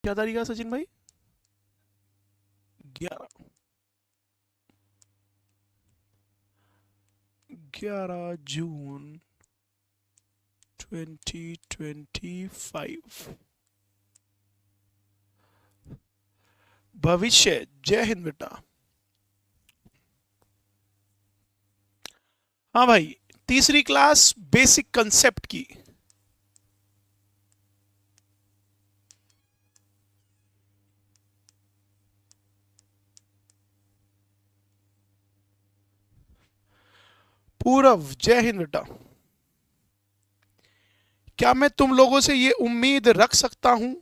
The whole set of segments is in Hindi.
क्या तारीख है सचिन भाई? 11 जून 2025। भविष्य। जय हिंद बेटा। हाँ भाई, तीसरी क्लास बेसिक कंसेप्ट की। पूरव, जय हिंद बेटा। क्या मैं तुम लोगों से ये उम्मीद रख सकता हूं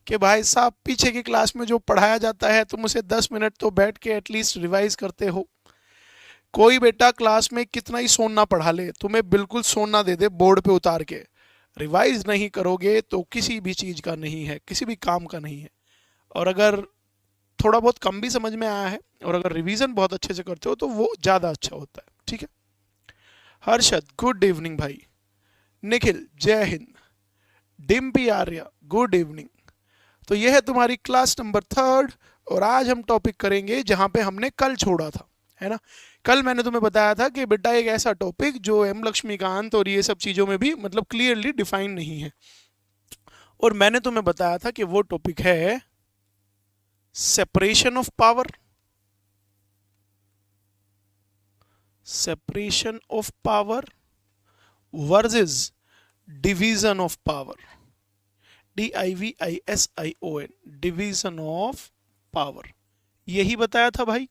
कि भाई साहब पीछे की क्लास में जो पढ़ाया जाता है तुम उसे 10 मिनट तो बैठ के एटलीस्ट रिवाइज करते हो? कोई बेटा क्लास में कितना ही सोना पढ़ा ले, तुम्हें बिल्कुल सोना दे दे बोर्ड पे उतार के, रिवाइज नहीं करोगे तो किसी भी चीज का नहीं है, किसी भी काम का नहीं है। और अगर थोड़ा बहुत कम भी समझ में आया है और अगर रिवीजन बहुत अच्छे से करते हो तो वो ज्यादा अच्छा होता है। ठीक है। हर्षद, गुड इवनिंग भाई। निखिल, जय हिंद। Dimpy Arya, good evening. तो यह है तुम्हारी क्लास नंबर 3 और आज हम टॉपिक करेंगे जहां पे हमने कल छोड़ा था, है ना। कल मैंने तुम्हें बताया था कि बेटा एक ऐसा टॉपिक जो एम लक्ष्मीकांत और ये सब चीज़ों में भी मतलब क्लियरली डिफाइन नहीं है, और मैंने तुम्हें बताया था कि वो टॉपिक है separation of power. Separation of power versus division of power. DIVISION, division of power, यही बताया था भाई।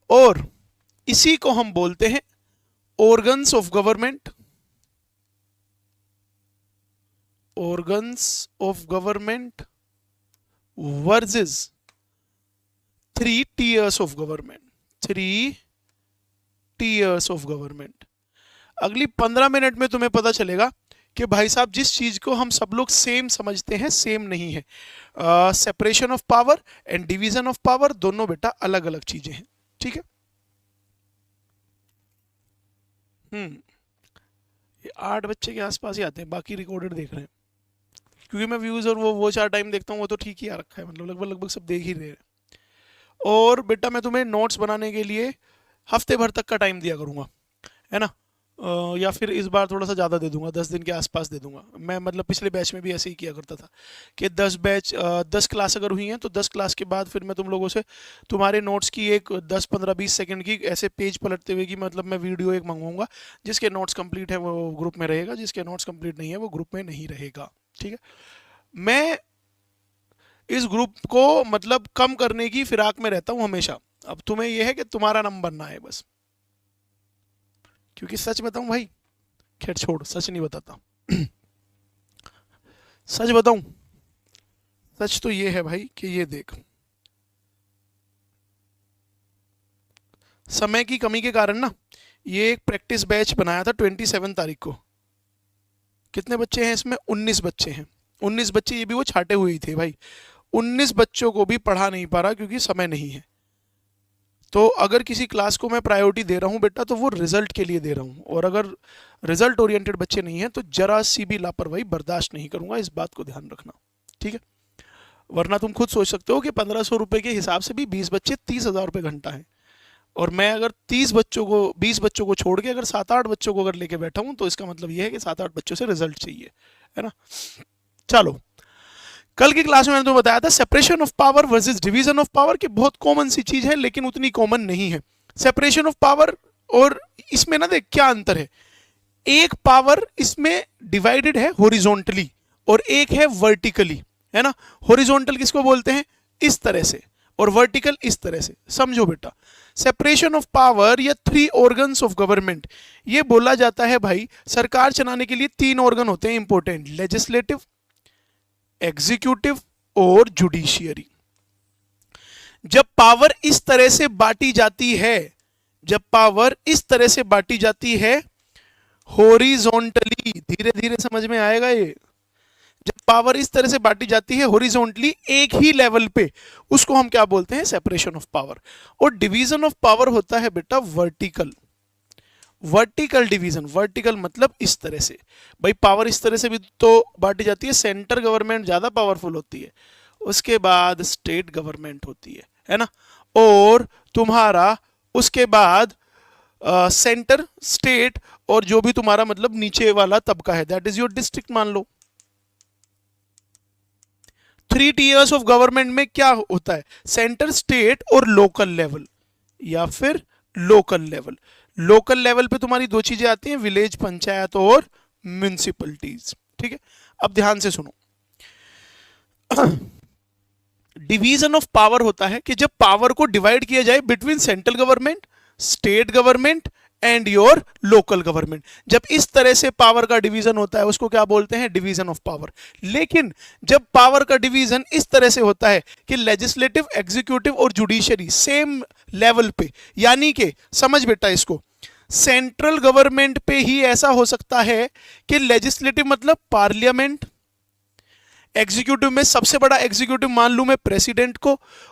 और इसी को हम बोलते हैं organs of government. Organs of government versus 3 tiers of government. 3 tiers of government. अगली 15 मिनट में तुम्हें पता चलेगा कि भाई साहब जिस चीज को हम सब लोग सेम समझते हैं सेम नहीं है। Separation of power and division of power दोनों बेटा अलग अलग चीजें हैं। ठीक है। ये 8 बच्चे के आसपास ही आते हैं, बाकी रिकॉर्डेड देख रहे हैं, क्योंकि मैं व्यूज और वो 4 टाइम देखता हूँ, वो तो ठीक ही आ रखा है, मतलब लगभग लगभग सब देख ही रहे हैं। और बेटा मैं तुम्हें नोट्स बनाने के लिए हफ्ते भर तक का टाइम दिया करूंगा, है ना। या फिर इस बार थोड़ा सा ज़्यादा दे दूंगा, 10 दिन के आसपास दे दूंगा मैं। मतलब पिछले बैच में भी ऐसे ही किया करता था कि 10 क्लास अगर हुई हैं तो 10 क्लास के बाद फिर मैं तुम लोगों से तुम्हारे नोट्स की एक 10 15 20 सेकंड की ऐसे पेज पलटते हुए की मतलब मैं वीडियो एक मंगवाऊंगा। जिसके नोट्स कंप्लीट है वो ग्रुप में रहेगा, जिसके नोट्स कंप्लीट नहीं है वो ग्रुप में नहीं रहेगा। ठीक है। मैं इस ग्रुप को मतलब कम करने की फिराक में रहता हूँ हमेशा। अब तुम्हें यह है कि तुम्हारा नाम बनना है बस, क्योंकि सच बताऊं भाई, खैर छोड़, सच नहीं बताता। सच बताऊं, सच तो ये है भाई कि ये देख, समय की कमी के कारण ना ये एक प्रैक्टिस बैच बनाया था 27 तारीख को। कितने बच्चे हैं इसमें? 19 बच्चे हैं। 19 बच्चे, ये भी वो छाटे हुए ही थे भाई। 19 बच्चों को भी पढ़ा नहीं पा रहा क्योंकि समय नहीं है। तो अगर किसी क्लास को मैं प्रायोरिटी दे रहा हूँ बेटा तो वो रिजल्ट के लिए दे रहा हूँ, और अगर रिजल्ट ओरिएंटेड बच्चे नहीं हैं तो जरा सी भी लापरवाही बर्दाश्त नहीं करूंगा, इस बात को ध्यान रखना। ठीक है। वरना तुम खुद सोच सकते हो कि 1500 रुपए के हिसाब से भी 20 बच्चे 30,000 रुपये घंटा है, और मैं अगर 20 बच्चों को छोड़ के अगर 7 8 बच्चों को अगर लेके बैठा हूं तो इसका मतलब यह है कि 7 8 बच्चों से रिजल्ट चाहिए, है ना। चलो, कल की क्लास में मैंने तो बताया था separation of power versus division of power की बहुत कॉमन सी चीज है, लेकिन उतनी कॉमन नहीं है सेपरेशन ऑफ पावर। और इसमें ना देख क्या अंतर है, एक पावर इसमें डिवाइडेड है हॉरिजॉन्टली और एक है वर्टिकली, है ना। हॉरिजॉन्टल किसको बोलते हैं? इस तरह से, और वर्टिकल इस तरह से। समझो बेटा, सेपरेशन ऑफ पावर या 3 ऑर्गन्स ऑफ गवर्नमेंट, ये बोला जाता है भाई सरकार चलाने के लिए 3 ऑर्गन होते हैं इंपॉर्टेंट, लेजिस्लेटिव, एग्जीक्यूटिव और जुडिशियरी। जब पावर इस तरह से बांटी जाती है, जब पावर इस तरह से बांटी जाती है हॉरिजॉन्टली, धीरे धीरे समझ में आएगा ये, जब पावर इस तरह से बांटी जाती है हॉरिजॉन्टली एक ही लेवल पे, उसको हम क्या बोलते हैं? Separation of power. और डिवीजन ऑफ पावर होता है बेटा वर्टिकल। वर्टिकल डिवीजन, वर्टिकल मतलब इस तरह से, भाई पावर इस तरह से भी तो बांटी जाती है, सेंटर गवर्नमेंट ज्यादा पावरफुल होती है, उसके बाद स्टेट गवर्नमेंट होती है ना, और तुम्हारा उसके बाद सेंटर, स्टेट, और जो भी तुम्हारा मतलब नीचे वाला तबका है, दैट इज योर डिस्ट्रिक्ट मान लो। 3 tiers ऑफ गवर्नमेंट में क्या होता है, सेंटर, स्टेट और लोकल लेवल, या फिर लोकल लेवल। लोकल लेवल पे तुम्हारी दो चीजें आती हैं, विलेज पंचायत और म्यूनिसिपलिटीज, ठीक है। अब ध्यान से सुनो, डिवीजन ऑफ पावर होता है कि जब पावर को डिवाइड किया जाए between central government, state government and your local government, जब इस तरह से पावर का डिवीजन होता है उसको क्या बोलते हैं, डिवीजन ऑफ पावर। लेकिन जब पावर का डिवीजन इस तरह से होता है कि लेजिस्लेटिव, एग्जीक्यूटिव और जुडिशरी सेम लेवल पे, यानी कि समझ बेटा इसको, सेंट्रल गवर्नमेंट पे ही ऐसा हो सकता है कि लेजिस्लेटिव मतलब पार्लियामेंट, एग्जीक्यूटिव में सबसे बड़ा एग्जीक्यूटिव मान लूं मैं प्रेसिडेंट को,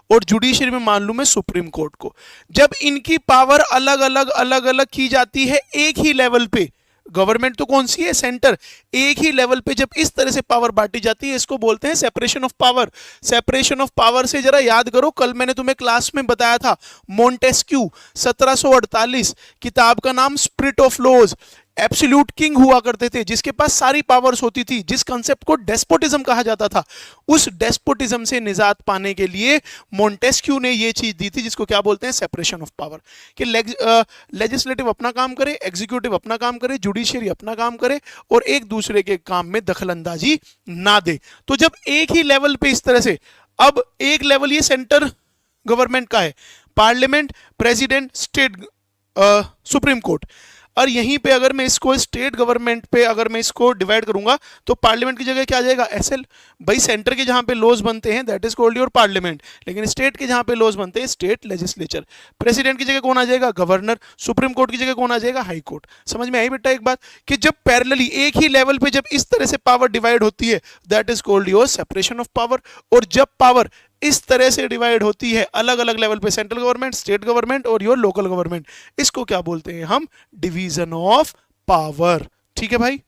और जुडिशरी में मान लूं मैं सुप्रीम कोर्ट को, जब इनकी पावर अलग अलग अलग अलग की जाती है एक ही लेवल पे, गवर्नमेंट तो कौन सी है, सेंटर, एक ही लेवल पे जब इस तरह से पावर बांटी जाती है, इसको बोलते हैं separation of power. Separation of power से जरा याद करो, कल मैंने तुम्हें क्लास में बताया था, मोंटेस्क्यू 1748, किताब का नाम spirit of laws, absolute king हुआ करते थे जिसके पास सारी पावर्स होती थी, जिस कंसेप्ट को डेस्पोटिज्म कहा जाता था, उस डेस्पोटिज्म से निजात पाने के लिए मोंटेस्क्यू ने यह चीज दी थी जिसको क्या बोलते हैं, सेपरेशन ऑफ पावर, कि लेजिस्लेटिव अपना काम करे, एग्जीक्यूटिव अपना काम करे, जुडिशियरी अपना काम करे, और एक दूसरे के काम में दखलंदाजी ना दे। तो जब एक ही लेवल पे इस तरह से, अब एक लेवल ये सेंटर गवर्नमेंट का है, parliament, president, state, supreme court, और यहीं पे अगर मैं इसको स्टेट गवर्नमेंट पे अगर मैं इसको डिवाइड करूंगा तो पार्लियामेंट की जगह क्या आ जाएगा, एसएल। भाई सेंटर के जहां पे लॉज बनते हैं that is called your parliament, लेकिन स्टेट के जहां पे लॉज बनते हैं स्टेट लेजिस्लेचर। प्रेसिडेंट की जगह कौन आ जाएगा, गवर्नर। सुप्रीम कोर्ट की जगह कौन आ जाएगा, हाई कोर्ट। समझ में आई बेटा एक बात, कि जब पैरेलली एक ही लेवल पे जब इस तरह से पावर डिवाइड होती है that is called your separation of power. और जब पावर इस तरह से डिवाइड होती है अलग अलग लेवल पे, सेंट्रल गवर्नमेंट, स्टेट गवर्नमेंट और योर लोकल गवर्नमेंट, इसको क्या बोलते हैं हम, डिवीजन ऑफ पावर। ठीक है भाई,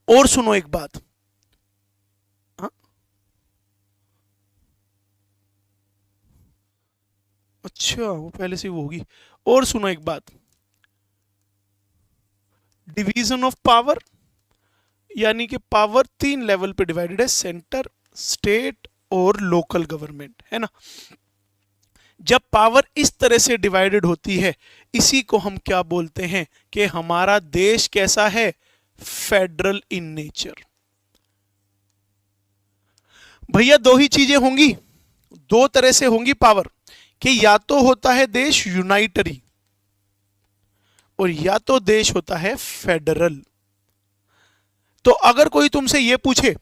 और सुनो एक बात, हाँ? अच्छा वो पहले से वो होगी। और सुनो एक बात, डिवीजन ऑफ पावर यानी कि पावर 3 लेवल पे डिवाइडेड है, सेंटर, स्टेट और लोकल गवर्नमेंट, है ना। जब पावर इस तरह से डिवाइडेड होती है इसी को हम क्या बोलते हैं कि हमारा देश कैसा है, फेडरल इन नेचर। भैया दो ही चीजें होंगी, दो तरह से होंगी पावर, कि या तो होता है देश यूनाइटरी और या तो देश होता है फेडरल। तो अगर कोई तुमसे यह पूछे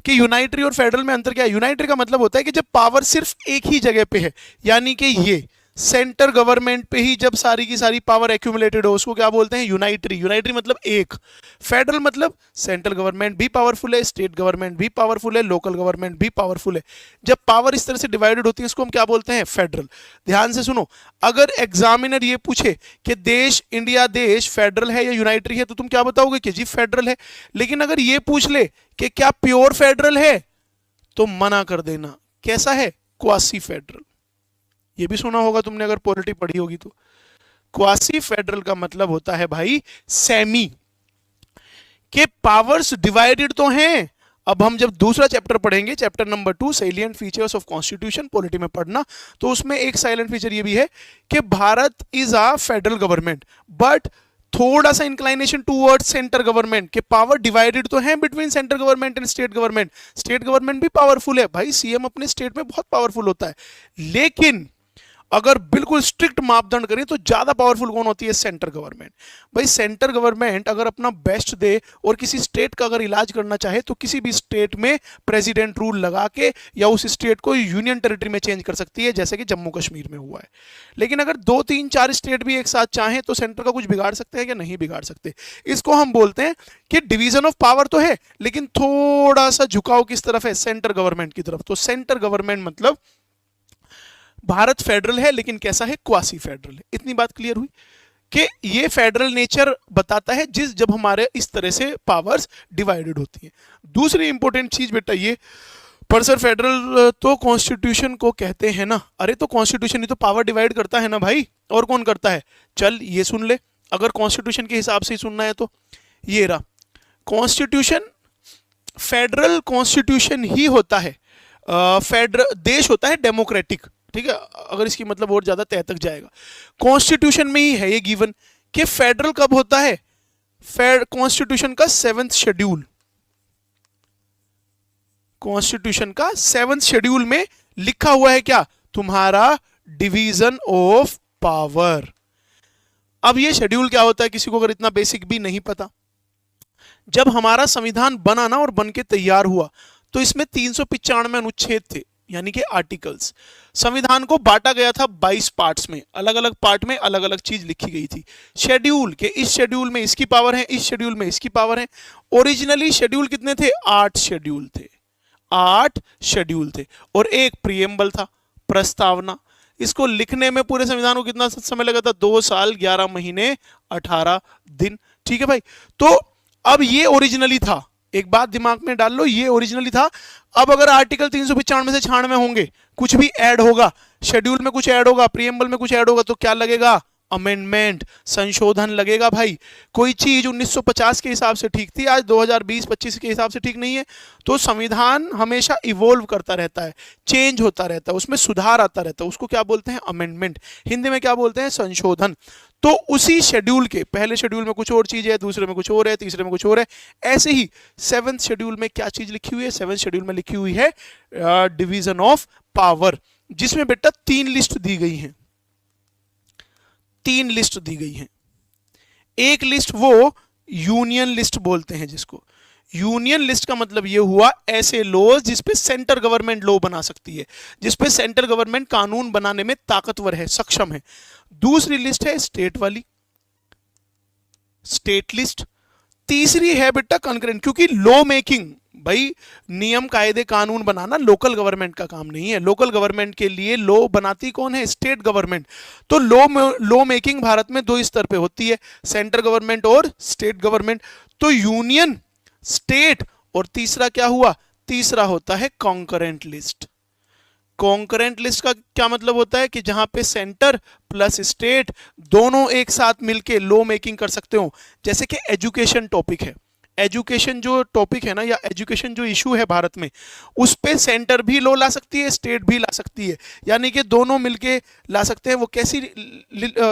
कि यूनाइटरी और फेडरल में अंतर क्या है, यूनाइटरी का मतलब होता है कि जब पावर सिर्फ एक ही जगह पे है, यानी कि ये सेंटर गवर्नमेंट पे ही जब सारी की सारी पावर एक्यूमुलेटेड हो उसको क्या बोलते हैं, यूनाइटरी। यूनाइटरी मतलब एक। फेडरल मतलब सेंट्रल गवर्नमेंट भी पावरफुल है, स्टेट गवर्नमेंट भी पावरफुल है, लोकल गवर्नमेंट भी पावरफुल है। जब पावर इस तरह से डिवाइडेड होती है इसको हम क्या बोलते हैं, फेडरल। ध्यान से सुनो, अगर एग्जामिनर ये पूछे कि देश, इंडिया देश फेडरल है या यूनाइटरी है तो तुम क्या बताओगे कि जी फेडरल है। लेकिन अगर ये पूछ ले कि क्या प्योर फेडरल है तो मना कर देना, कैसा है, क्वासी फेडरल। ये भी सुना होगा तुमने अगर पॉलिटी पढ़ी होगी तो। क्वासी फेडरल का मतलब होता है भाई सेमी, के पावर्स डिवाइडेड तो हैं। अब हम जब दूसरा चैप्टर पढ़ेंगे, chapter number 2 salient features of constitution, polity में पढ़ना, तो उसमें एक साइलेंट फीचर ये भी है कि Bharat is a federal government but थोड़ा सा इंक्लाइनेशन टूवर्ड्स सेंटर गवर्नमेंट, के पावर डिवाइडेड तो है between centre government and state government. State government भी पावरफुल है भाई, सीएम अपने स्टेट में बहुत पावरफुल होता है, लेकिन अगर बिल्कुल स्ट्रिक्ट मापदंड करें तो ज्यादा पावरफुल कौन होती है, सेंटर गवर्नमेंट। भाई सेंटर गवर्नमेंट अगर अपना बेस्ट दे और किसी स्टेट का अगर इलाज करना चाहे तो किसी भी स्टेट में प्रेसिडेंट रूल लगा के या उस स्टेट को यूनियन टेरिटरी में चेंज कर सकती है, जैसे कि जम्मू कश्मीर में हुआ है। लेकिन अगर 2 3 4 स्टेट भी एक साथ चाहें तो सेंटर का कुछ बिगाड़ सकते हैं क्या, नहीं बिगाड़ सकते। इसको हम बोलते हैं कि डिवीजन ऑफ पावर तो है लेकिन थोड़ा सा झुकाव किस तरफ है, सेंटर गवर्नमेंट की तरफ। तो सेंटर गवर्नमेंट मतलब भारत फेडरल है लेकिन कैसा है, क्वासी फेडरल है। इतनी बात क्लियर हुई कि ये फेडरल नेचर बताता है जब हमारे इस तरह से पावर्स डिवाइडेड होती हैं। दूसरी इंपॉर्टेंट चीज बेटा ये, पर सर फेडरल तो कॉन्स्टिट्यूशन को कहते हैं ना। अरे तो कॉन्स्टिट्यूशन ही तो पावर डिवाइड करता है ना भाई, और कौन करता है? चल ये सुन ले, अगर कॉन्स्टिट्यूशन के हिसाब से ही सुनना है तो ये रहा कॉन्स्टिट्यूशन। फेडरल कॉन्स्टिट्यूशन ही होता है, फेडरल देश होता है डेमोक्रेटिक, ठीक है, अगर इसकी मतलब और ज्यादा तह तक जाएगा कॉन्स्टिट्यूशन में ही है ये गिवन कि फेडरल कब होता है। कॉन्स्टिट्यूशन का 7th शेड्यूल, कॉन्स्टिट्यूशन का 7th शेड्यूल में लिखा हुआ है क्या? तुम्हारा डिवीजन ऑफ पावर। अब ये शेड्यूल क्या होता है किसी को अगर इतना बेसिक भी नहीं पता, जब हमारा संविधान बना ना और बन के तैयार हुआ तो इसमें 395 अनुच्छेद थे, यानी कि आर्टिकल्स। संविधान को बांटा गया था 22 पार्ट्स में, अलग अलग पार्ट में अलग अलग चीज लिखी गई थी। शेड्यूल के इस शेड्यूल में इसकी पावर है, इस शेड्यूल में इसकी पावर है। ओरिजिनली शेड्यूल कितने थे? 8 शेड्यूल थे, 8 शेड्यूल थे, और एक प्रिएम्बल था, प्रस्तावना। इसको लिखने में पूरे संविधान को कितना समय लगा था? 2 साल 11 महीने 18 दिन। ठीक है भाई, तो अब ये ओरिजिनली था, एक बात दिमाग में डाल लो, ये ओरिजिनली था। अब अगर आर्टिकल 395 से 96 होंगे, कुछ भी ऐड होगा, शेड्यूल में कुछ ऐड होगा, प्रिएम्बल में कुछ ऐड होगा, तो क्या लगेगा? अमेंडमेंट, संशोधन लगेगा भाई। कोई चीज 1950 के हिसाब से ठीक थी, आज 2020-25 के हिसाब से ठीक नहीं है। तो संविधान हमेशा इवोल्व करता रहता है, चेंज होता रहता है, उसमें सुधार आता रहता है, उसको क्या बोलते हैं? अमेंडमेंट। हिंदी में क्या बोलते हैं? संशोधन। तो उसी शेड्यूल के पहले शेड्यूल में कुछ और चीज है, दूसरे में कुछ और है, तीसरे में कुछ और है, ऐसे ही 7th शेड्यूल में क्या चीज लिखी हुई है? 7th शेड्यूल में लिखी हुई है डिवीजन ऑफ पावर, जिसमें बेटा 3 लिस्ट दी गई हैं, 3 लिस्ट दी गई हैं। एक लिस्ट वो यूनियन लिस्ट बोलते हैं जिसको। यूनियन लिस्ट का मतलब ये हुआ ऐसे लॉज जिसपे सेंटर गवर्नमेंट लॉ बना सकती है, जिसपे सेंटर गवर्नमेंट कानून बनाने में ताकतवर है, सक्षम है। दूसरी लिस्ट है स्टेट वाली, स्टेट लिस्ट। तीसरी है बेटा कंकरेंट, क्योंकि लॉ मेकिंग भाई, नियम कायदे कानून बनाना लोकल गवर्नमेंट का काम नहीं है। लोकल गवर्नमेंट के लिए लॉ बनाती कौन है? State government. तो लॉ मेकिंग भारत में 2 स्तर पे होती है, सेंट्रल गवर्नमेंट और स्टेट गवर्नमेंट। तो यूनियन, स्टेट, और तीसरा क्या हुआ? तीसरा होता है कॉन्करेंट लिस्ट। कॉन्करेंट लिस्ट का क्या मतलब होता है? कि जहां पे सेंटर प्लस स्टेट दोनों एक साथ मिलके लॉ मेकिंग कर सकते हो। जैसे कि एजुकेशन टॉपिक है, एजुकेशन जो टॉपिक है ना, या एजुकेशन जो इशू है भारत में, उस पे सेंटर भी लॉ ला सकती है, स्टेट भी ला सकती है, यानी कि दोनों मिलके ला सकते हैं। वो कैसी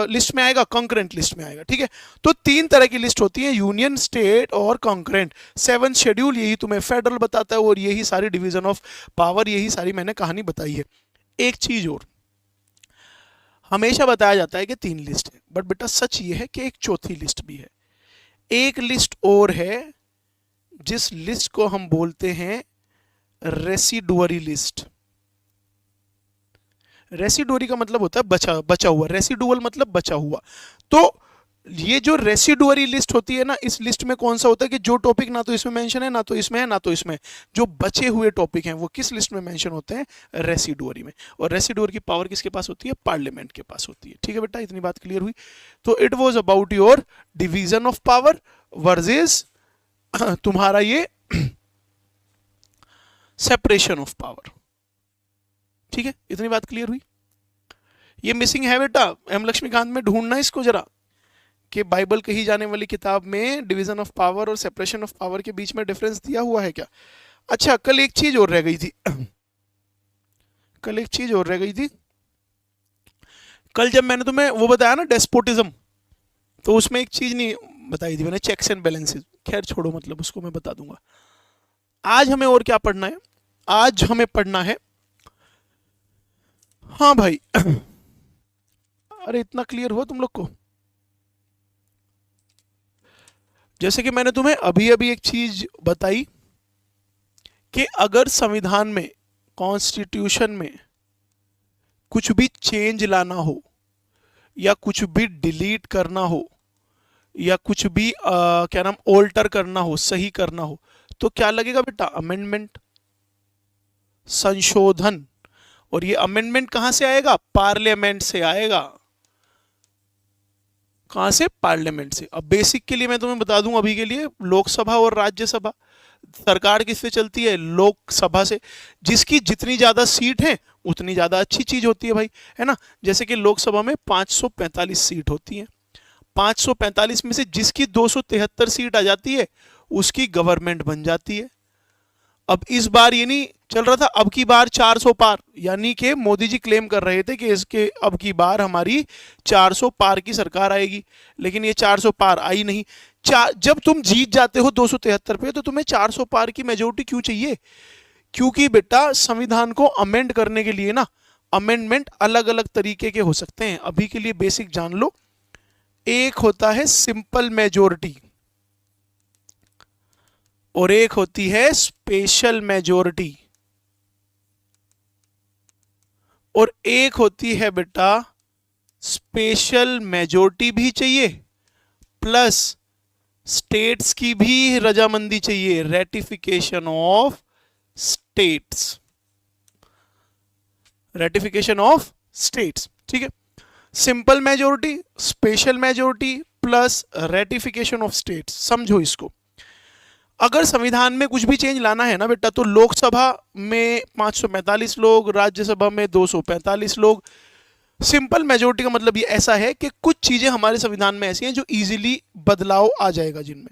लिस्ट में आएगा? कंकरेंट लिस्ट में आएगा। ठीक है, तो 3 तरह की लिस्ट होती है, यूनियन, स्टेट और कंकरेंट। 7th शेड्यूल यही तुम्हें फेडरल बताता है, और यही सारी डिवीजन ऑफ पावर, यही सारी मैंने कहानी बताई है। एक चीज और, हमेशा बताया जाता है कि 3 लिस्ट है, बट बेटा सच ये है कि एक चौथी लिस्ट भी है। एक लिस्ट और है जिस लिस्ट को हम बोलते हैं रेसिडुअरी लिस्ट। रेसिडुअरी का मतलब होता है बचा हुआ, रेसिडुअल मतलब बचा हुआ। तो ये जो रेसिडुअरी लिस्ट होती है ना, इस लिस्ट में कौन सा होता है कि जो टॉपिक ना तो इसमें मेंशन है, ना तो इसमें है, ना तो इसमें, जो बचे हुए टॉपिक हैं वो किस लिस्ट में मेंशन होते हैं? रेसिडुअरी में। और रेसिडुअर की पावर किसके पास होती है? पार्लियामेंट के पास होती है। ठीक है बेटा, इतनी बात क्लियर हुई। तो it was about your division of power versus तुम्हारा ये सेपरेशन ऑफ पावर। ठीक है, इतनी बात क्लियर हुई। ये मिसिंग है बेटा एम लक्ष्मीकांत में, ढूंढना इसको जरा, कि बाइबल कही जाने वाली किताब में डिवीजन ऑफ पावर और सेपरेशन ऑफ पावर के बीच में डिफरेंस दिया हुआ है क्या? अच्छा, कल एक चीज और रह गई थी, कल एक चीज और रह गई थी। कल जब मैंने तुम्हें वो बताया ना डेस्पोटिज्म, तो उसमें एक चीज नहीं बताई थी मैंने, चेक्स एंड बैलेंसेस। खैर छोड़ो, मतलब उसको मैं बता दूंगा। आज हमें और क्या पढ़ना है? आज हमें पढ़ना है, हाँ भाई अरे इतना क्लियर हुआ तुम लोग को? जैसे कि मैंने तुम्हें अभी अभी एक चीज बताई कि अगर संविधान में, कॉन्स्टिट्यूशन में कुछ भी चेंज लाना हो, या कुछ भी डिलीट करना हो, या कुछ भी क्या नाम ऑल्टर करना हो, सही करना हो, तो क्या लगेगा बेटा? अमेंडमेंट, संशोधन। और ये अमेंडमेंट कहां से आएगा? पार्लियामेंट से आएगा। कहाँ से? पार्लियामेंट से। अब बेसिक के लिए मैं तुम्हें बता दूं अभी के लिए, लोकसभा और राज्यसभा, सरकार किससे चलती है? लोकसभा से। जिसकी जितनी ज्यादा सीट है उतनी ज्यादा अच्छी चीज होती है भाई, है ना। जैसे कि लोकसभा में 545 सीट होती है, 545 में से जिसकी 273 सीट आ जाती है उसकी गवर्नमेंट बन जाती है। अब इस बार ये नहीं चल रहा था अब की बार 400 पार, यानी कि मोदी जी क्लेम कर रहे थे कि इसके अब की बार हमारी 400 पार की सरकार आएगी, लेकिन ये 400 पार आई नहीं। जब तुम जीत जाते हो 273 पे तो तुम्हें 400 पार की मेजोरिटी क्यों चाहिए? क्योंकि बेटा संविधान को अमेंड करने के लिए ना, अमेंडमेंट अलग अलग तरीके के हो सकते हैं। अभी के लिए बेसिक जान लो, एक होता है सिंपल मेजोरिटी और एक होती है स्पेशल मेजोरिटी, और एक होती है बेटा स्पेशल मेजोरिटी भी चाहिए प्लस स्टेट्स की भी रजामंदी चाहिए, ratification of states, ratification of states. ठीक है, simple majority, special majority plus ratification of states. समझो इसको, अगर संविधान में कुछ भी चेंज लाना है ना बेटा, तो लोकसभा में 545 लोग, राज्यसभा में 245 लोग। सिंपल मेजोरिटी का मतलब ये ऐसा है कि कुछ चीजें हमारे संविधान में ऐसी हैं जो इजीली बदलाव आ जाएगा जिनमें,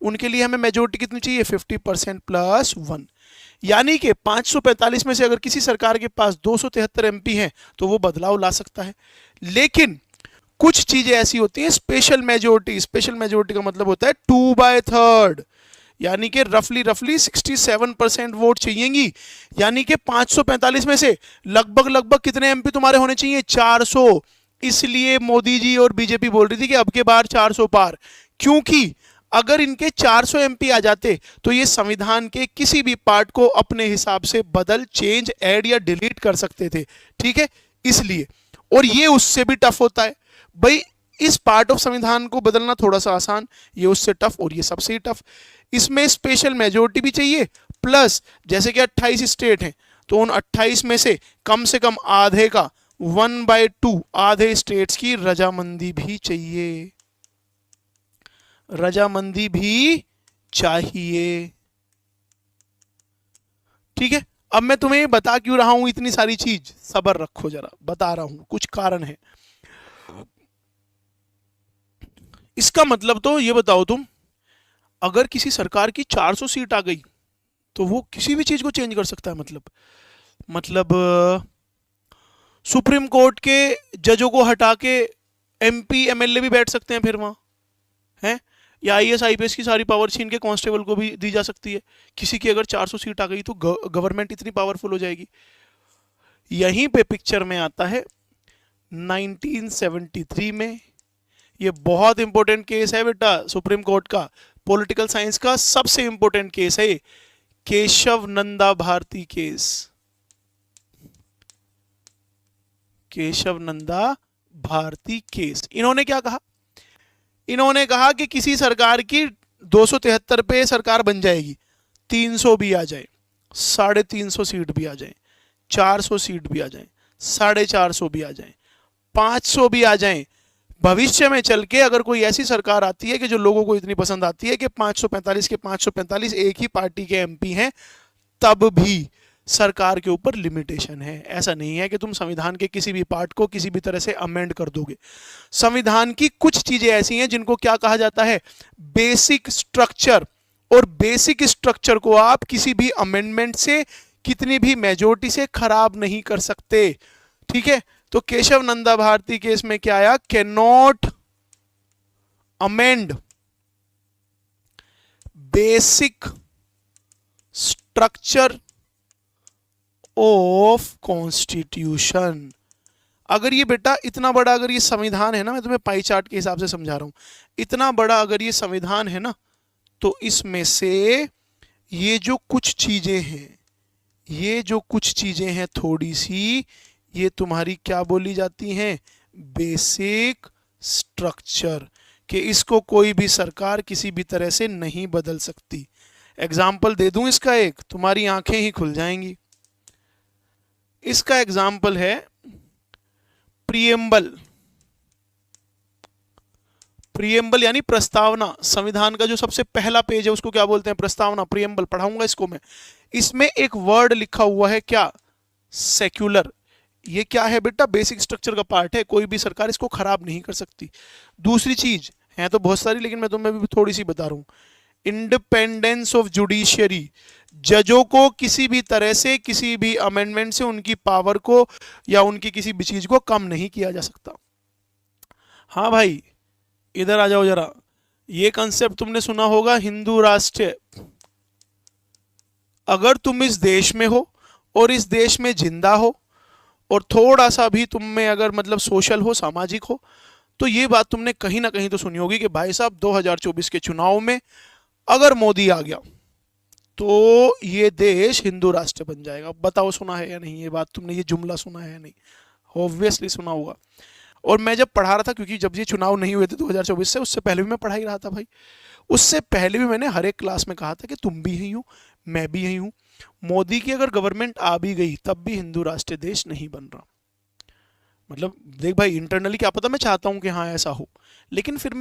उनके लिए हमें मेजोरिटी कितनी चाहिए? 50% प्लस 1। यानी कि 545 में से अगर किसी सरकार के पास 273 एमपी हैं तो वो बदलाव ला सकता है। लेकिन कुछ चीजें ऐसी होती हैं स्पेशल मेजोरिटी, स्पेशल मेजोरिटी का मतलब होता है 2/3, यानी कि रफली 67% वोट चाहिएगी। यानी कि 545 में से लगभग कितने एमपी तुम्हारे होने चाहिए? 400। इसलिए मोदी जी और बीजेपी बोल रही थी कि अब के बार 400 पार, क्योंकि अगर इनके 400 एमपी आ जाते तो ये संविधान के किसी भी पार्ट को अपने हिसाब से बदल, चेंज, ऐड या डिलीट कर सकते थे। ठीक है, इसलिए, और ये उससे भी टफ होता है भाई। इस पार्ट ऑफ संविधान को बदलना थोड़ा सा आसान, ये उससे टफ और ये सबसे ही टफ। इसमें स्पेशल मेजोरिटी भी चाहिए प्लस, जैसे कि 28 स्टेट हैं तो उन 28 में से कम आधे का 1/2 आधे स्टेट्स की रजामंदी भी चाहिए, रजामंदी भी चाहिए। ठीक है, अब मैं तुम्हें बता क्यों रहा हूं इतनी सारी चीज, सब्र रखो जरा, बता रहा हूं, कुछ कारण है इसका। मतलब तो ये बताओ तुम, अगर किसी सरकार की 400 सीट आ गई तो वो किसी भी चीज को चेंज कर सकता है। मतलब सुप्रीम कोर्ट के जजों को हटा के एमपी एमएलए भी बैठ सकते हैं फिर वहां, हैं? या आईएएस आईपीएस की सारी पावर छीन के कांस्टेबल को भी दी जा सकती है। किसी की अगर 400 सीट आ गई तो गवर्नमेंट इतनी पावरफुल हो जाएगी। यहीं पे पिक्चर में आता है 1973 में, ये बहुत इंपॉर्टेंट केस है बेटा सुप्रीम कोर्ट का, पॉलिटिकल साइंस का सबसे इंपॉर्टेंट केस है, केशव नंदा भारती केस। केशव नंदा भारती केस। इन्होंने क्या कहा? इन्होंने कहा कि किसी सरकार की 273 पे सरकार बन जाएगी, 300 भी आ जाए, 350 सीट भी आ जाए, 400 सीट भी आ जाए, 450 भी आ जाए, 500 भी आ जाए, भविष्य में चल के अगर कोई ऐसी सरकार आती है कि जो लोगों को इतनी पसंद आती है कि 545 के 545 एक ही पार्टी के एमपी हैं, तब भी सरकार के ऊपर लिमिटेशन है। ऐसा नहीं है कि तुम संविधान के किसी भी पार्ट को किसी भी तरह से अमेंड कर दोगे। संविधान की कुछ चीजें ऐसी हैं जिनको क्या कहा जाता है? बेसिक स्ट्रक्चर, और बेसिक स्ट्रक्चर को आप किसी भी अमेंडमेंट से, कितनी भी मेजोरिटी से खराब नहीं कर सकते। ठीक है, तो केशव नंदा भारती केस में क्या आया? Can not amend basic structure of constitution. अगर ये बेटा इतना बड़ा, अगर ये संविधान है ना, मैं तुम्हें पाई चार्ट के हिसाब से समझा रहा हूं, इतना बड़ा अगर ये संविधान है ना, तो इसमें से ये जो कुछ चीजें हैं, ये जो कुछ चीजें हैं थोड़ी सी, ये तुम्हारी क्या बोली जाती हैं? बेसिक स्ट्रक्चर, कि इसको कोई भी सरकार किसी भी तरह से नहीं बदल सकती। एग्जाम्पल दे दूं इसका एक, तुम्हारी आंखें ही खुल जाएंगी। इसका एग्जाम्पल है प्रियम्बल। प्रियम्बल यानी प्रस्तावना, संविधान का जो सबसे पहला पेज है उसको क्या बोलते हैं? प्रस्तावना, प्रियम्बल पढ़ाऊंगा इसको मैं। इसमें एक वर्ड लिखा हुआ है क्या? सेक्युलर। ये क्या है बेटा? बेसिक स्ट्रक्चर का पार्ट है, कोई भी सरकार इसको खराब नहीं कर सकती। दूसरी चीज है तो बहुत सारी, लेकिन मैं तुम्हें भी थोड़ी सी बता रहा हूं। इंडिपेंडेंस ऑफ जुडिशियरी, जजों को किसी भी तरह से, किसी भी अमेंडमेंट से उनकी पावर को या उनकी किसी भी चीज को कम नहीं किया जा सकता। हाँ भाई, इधर आ जाओ जरा। ये कंसेप्ट तुमने सुना होगा, हिंदू राष्ट्र। अगर तुम इस देश में हो और इस देश में जिंदा हो और थोड़ा सा भी तुम में अगर मतलब सोशल हो, सामाजिक हो, तो ये बात तुमने कहीं ना कहीं तो सुनी होगी कि भाई साहब 2024 के चुनाव में अगर मोदी आ गया तो ये देश हिंदू राष्ट्र बन जाएगा। बताओ सुना है या नहीं ये बात तुमने? ये जुमला सुना है या नहीं? ऑब्वियसली सुना होगा। और मैं जब पढ़ा रहा था, क्योंकि जब ये चुनाव नहीं हुए थे 2024 से, उससे पहले भी मैं पढ़ा ही रहा था भाई। उससे पहले भी मैंने हर एक क्लास में कहा था कि तुम भी यही हो, मैं भी यही हूं। मोदी की अगर गवर्नमेंट आ भी गई तब भी हिंदू राष्ट्र देश नहीं बन रहा। मतलब देख भाई, इंटरनली क्या पता मैं चाहता हूं कि हाँ ऐसा हो, लेकिन फिर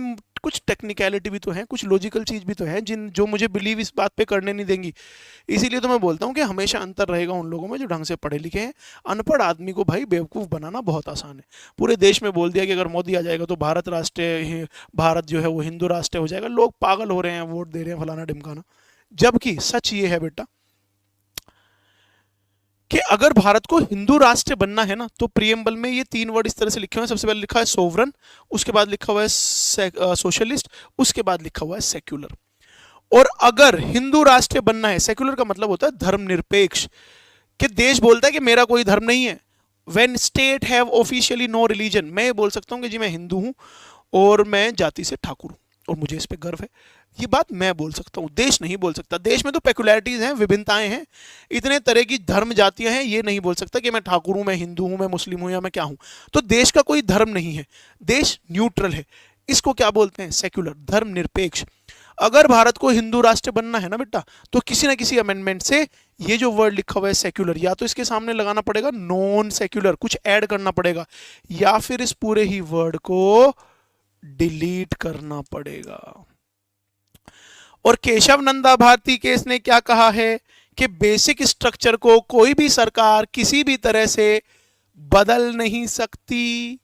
कुछ टेक्निकलिटी भी तो है, कुछ लॉजिकल चीज भी तो है जिन जो मुझे बिलीव इस बात पे करने नहीं देंगी। इसीलिए तो मैं बोलता हूँ कि हमेशा अंतर रहेगा उन लोगों में जो ढंग से पढ़े लिखे हैं। अनपढ़ आदमी को भाई बेवकूफ़ बनाना बहुत आसान है। पूरे देश में बोल दिया कि अगर मोदी आ जाएगा तो भारत जो है वो हिंदू राष्ट्र हो जाएगा। लोग पागल हो रहे हैं, वोट दे रहे हैं फलाना ढिमकाना। जबकि सच ये है बेटा कि अगर भारत को हिंदू राष्ट्र बनना है ना, तो प्रियम्बल में ये 3 वर्ड इस तरह से लिखे हुए हैं। सबसे पहले लिखा है सोवरन, उसके बाद लिखा हुआ है सोशलिस्ट, उसके बाद लिखा हुआ है सेक्युलर। और अगर हिंदू राष्ट्र बनना है, सेक्युलर का मतलब होता है धर्मनिरपेक्ष, कि देश बोलता है कि मेरा कोई धर्म नहीं है। When state have officially no religion, मैं बोल सकता हूं कि जी मैं हिंदू हूं और मैं जाति से ठाकुर हूं और मुझे इस पर गर्व है। ये बात मैं बोल सकता हूं, देश नहीं बोल सकता। देश में तो पेकुलैरिटीज हैं, विभिन्नताएं हैं, इतने तरह की धर्म जातियां हैं। ये नहीं बोल सकता कि मैं ठाकुर हूं, मैं हिंदू हूं, मैं मुस्लिम हूं या मैं क्या हूं। तो देश का कोई धर्म नहीं है, देश न्यूट्रल है। इसको क्या बोलते हैं? सेक्युलर, धर्मनिरपेक्ष। अगर भारत को हिंदू राष्ट्र बनना है ना बेटा, तो किसी ना किसी अमेंडमेंट से ये जो वर्ड लिखा हुआ है सेक्युलर, या तो इसके सामने लगाना पड़ेगा नॉन सेक्युलर, कुछ ऐड करना पड़ेगा, या फिर इस पूरे ही वर्ड को डिलीट करना पड़ेगा। और केशव नंदा भारती केस ने क्या कहा है कि बेसिक स्ट्रक्चर को कोई भी सरकार किसी भी तरह से बदल नहीं सकती।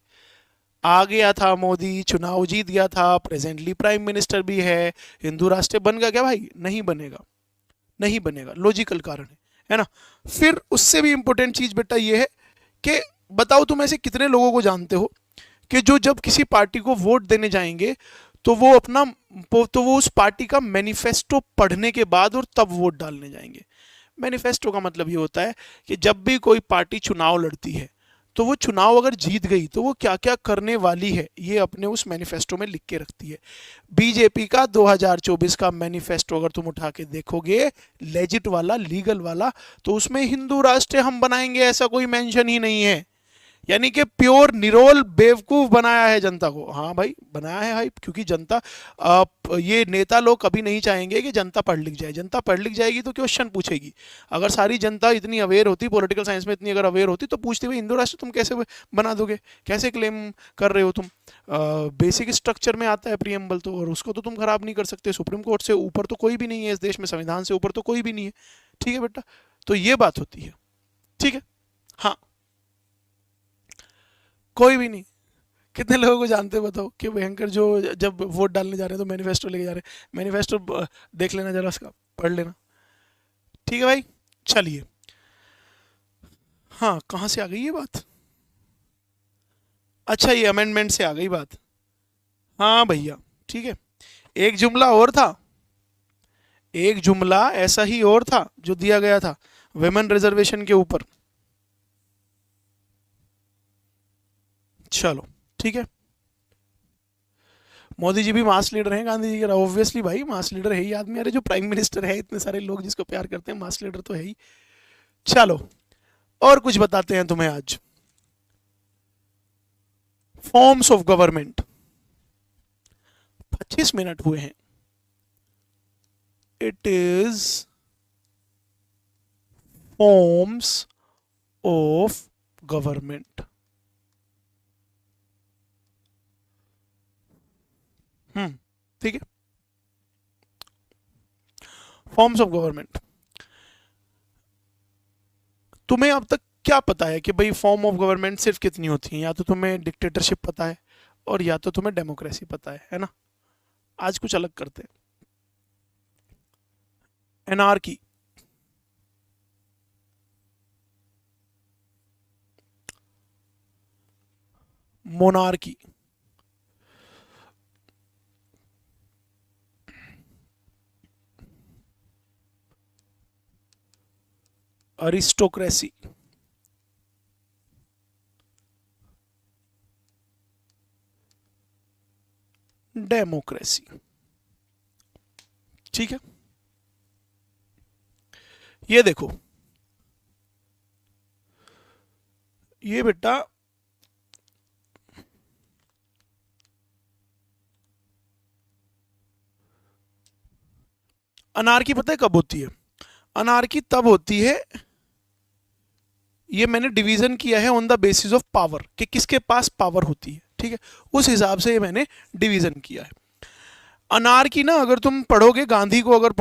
आ गया था मोदी, चुनाव जीत गया था, प्रेजेंटली प्राइम मिनिस्टर भी है, हिंदू राष्ट्र बन गया क्या भाई? नहीं बनेगा, नहीं बनेगा। लॉजिकल कारण है ना। फिर उससे भी इंपॉर्टेंट चीज बेटा ये है कि बताओ तुम ऐसे कितने लोगों को जानते हो कि जो जब किसी पार्टी को वोट देने जाएंगे तो वो उस पार्टी का मैनिफेस्टो पढ़ने के बाद और तब वोट डालने जाएंगे। मैनिफेस्टो का मतलब ये होता है कि जब भी कोई पार्टी चुनाव लड़ती है तो वो चुनाव अगर जीत गई तो वो क्या क्या करने वाली है ये अपने उस मैनिफेस्टो में लिख के रखती है। बीजेपी का 2024 का मैनिफेस्टो अगर तुम उठा के देखोगे, लेजिट वाला, लीगल वाला, तो उसमें हिंदू राष्ट्र हम बनाएंगे ऐसा कोई मेंशन ही नहीं है। यानी कि प्योर निरोल बेवकूफ बनाया है जनता को। हाँ भाई बनाया है भाई, क्योंकि जनता ये नेता लोग कभी नहीं चाहेंगे कि जनता पढ़ लिख जाए। जनता पढ़ लिख जाएगी तो क्वेश्चन पूछेगी। अगर सारी जनता इतनी अवेयर होती, पॉलिटिकल साइंस में इतनी अगर अवेयर होती, तो पूछती भाई हिंदू राष्ट्र तुम कैसे बना दोगे, कैसे क्लेम कर रहे हो तुम? बेसिक स्ट्रक्चर में आता है प्रियम्बल तो, और उसको तो तुम खराब नहीं कर सकते। सुप्रीम कोर्ट से ऊपर तो कोई भी नहीं है इस देश में, संविधान से ऊपर तो कोई भी नहीं है। ठीक है बेटा, तो ये बात होती है। ठीक है, हाँ, कोई भी नहीं। कितने लोगों को जानते हो बताओ कि भयंकर जो जब वोट डालने जा रहे हैं तो मैनिफेस्टो लेके जा रहे हैं? मैनिफेस्टो देख लेना जरा, उसका पढ़ लेना। ठीक है भाई, चलिए। हाँ, कहाँ से आ गई ये बात? अच्छा, ये अमेंडमेंट से आ गई बात। हाँ भैया, ठीक है। एक जुमला और था, एक जुमला ऐसा ही और था जो दिया गया था विमेन रिजर्वेशन के ऊपर। चलो ठीक है। मोदी जी भी मास लीडर हैं गांधी जी के, ऑब्वियसली भाई मास लीडर है ही आदमी। अरे जो प्राइम मिनिस्टर है, इतने सारे लोग जिसको प्यार करते हैं, मास लीडर तो है ही। चलो और कुछ बताते हैं तुम्हें आज। Forms of government. 25 मिनट हुए हैं। It is forms of government. ठीक है। फॉर्म्स ऑफ गवर्नमेंट, तुम्हें अब तक क्या पता है कि भाई फॉर्म ऑफ गवर्नमेंट सिर्फ कितनी होती है? या तो तुम्हें डिक्टेटरशिप पता है और या तो तुम्हें डेमोक्रेसी पता है ना? आज कुछ अलग करते हैं। Anarchy, monarchy, aristocracy, democracy. ठीक है, ये देखो, ये बेटा अनार्की पता है कब होती है? अनार्की तब होती है, ये मैंने डिवीजन किया है on the basis of power, कि किसके पास पावर होती है। ठीक है, उस हिसाब से ये मैंने डिवीजन किया है। अनार्की ना, अगर तुम पढ़ोगे गांधी को, अगर